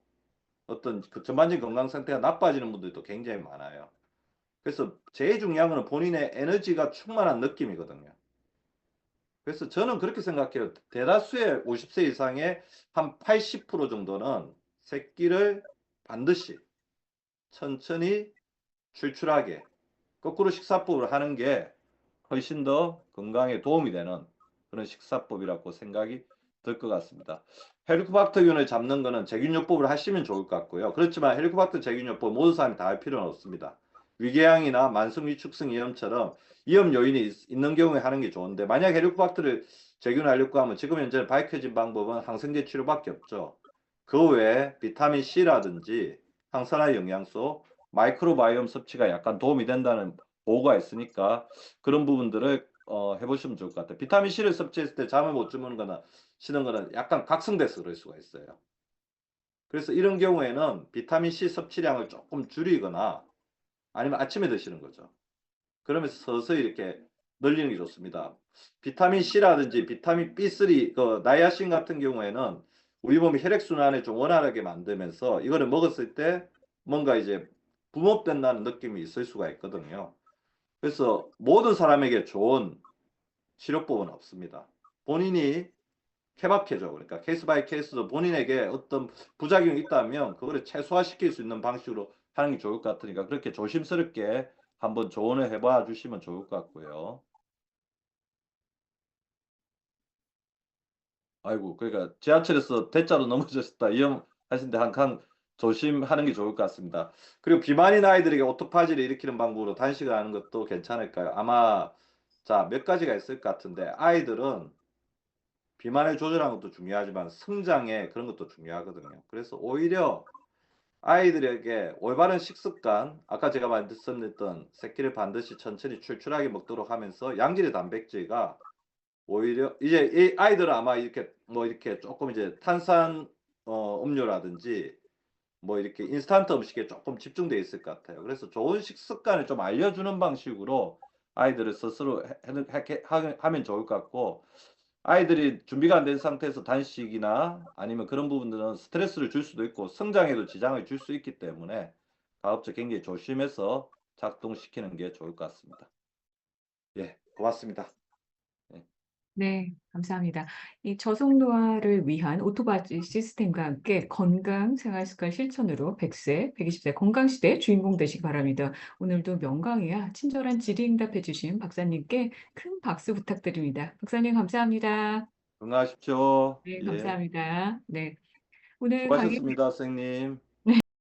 어떤 그 전반적인 건강 상태가 나빠지는 분들도 굉장히 많아요. 그래서 제일 중요한 거는 본인의 에너지가 충만한 느낌이거든요. 그래서 저는 그렇게 생각해요. 대다수의 50세 이상의 한 80% 정도는 새끼를 반드시 천천히 출출하게 거꾸로 식사법을 하는 게 훨씬 더 건강에 도움이 되는 그런 식사법이라고 생각이 들 것 같습니다. 헬리코박터균을 잡는 거는 제균요법을 하시면 좋을 것 같고요. 그렇지만 헬리코박터 제균요법 모든 사람이 다 할 필요는 없습니다. 위궤양이나 만성위축성 이염처럼 이염 요인이 있는 경우에 하는 게 좋은데 만약 헬리코박터를 제균하려고 하면 지금 현재 밝혀진 방법은 항생제 치료밖에 없죠. 그 외에 비타민 C라든지 항산화 영양소, 마이크로바이옴 섭취가 약간 도움이 된다는 보고가 있으니까 그런 부분들을 해보시면 좋을 것 같아요. 비타민 C를 섭취했을 때 잠을 못 주무는 거나 쉬는 거는 약간 각성돼서 그럴 수가 있어요. 그래서 이런 경우에는 비타민 C 섭취량을 조금 줄이거나 아니면 아침에 드시는 거죠. 그러면서 서서히 이렇게 늘리는 게 좋습니다. 비타민 C라든지 비타민 B3, 그 나이아신 같은 경우에는 우리 몸이 혈액순환을 좀 원활하게 만들면서 이거를 먹었을 때 뭔가 이제 붐업된다는 느낌이 있을 수가 있거든요. 그래서 모든 사람에게 좋은 치료법은 없습니다. 본인이 케바케죠. 그러니까 케이스 바이 케이스로 본인에게 어떤 부작용이 있다면 그거를 최소화시킬 수 있는 방식으로 하는 게 좋을 것 같으니까 그렇게 조심스럽게 한번 조언을 해봐 주시면 좋을 것 같고요. 아이고, 그러니까 지하철에서 대자로 넘어졌다 위험하신데 항상 조심하는 게 좋을 것 같습니다. 그리고 비만인 아이들에게 오토파지를 일으키는 방법으로 단식을 하는 것도 괜찮을까요? 아마 자, 몇 가지가 있을 것 같은데 아이들은 비만을 조절하는 것도 중요하지만 성장에 그런 것도 중요하거든요. 그래서 오히려 아이들에게 올바른 식습관, 아까 제가 말씀드렸던 새끼를 반드시 천천히 출출하게 먹도록 하면서 양질의 단백질과 오히려 이제 이 아이들은 아마 이렇게 뭐 이렇게 조금 이제 탄산 음료라든지 뭐 이렇게 인스턴트 음식에 조금 집중돼 있을 것 같아요. 그래서 좋은 식습관을 좀 알려주는 방식으로 아이들을 스스로 하면 좋을 것 같고 아이들이 준비가 안 된 상태에서 단식이나 아니면 그런 부분들은 스트레스를 줄 수도 있고 성장에도 지장을 줄 수 있기 때문에 가급적 굉장히 조심해서 작동시키는 게 좋을 것 같습니다. 예, 고맙습니다. 예. 네, 감사합니다. 이 저속 노화를 위한 오토바지 시스템과 함께 건강 생활 습관 실천으로 100세, 120세 건강 시대의 주인공 되시기 바랍니다. 오늘도 명강의와 친절한 질의응답해 주신 박사님께 큰 박수 부탁드립니다. 박사님 감사합니다. 건강하십시오. 네, 예. 감사합니다. 네, 오늘 강의 수고하셨습니다, 선생님.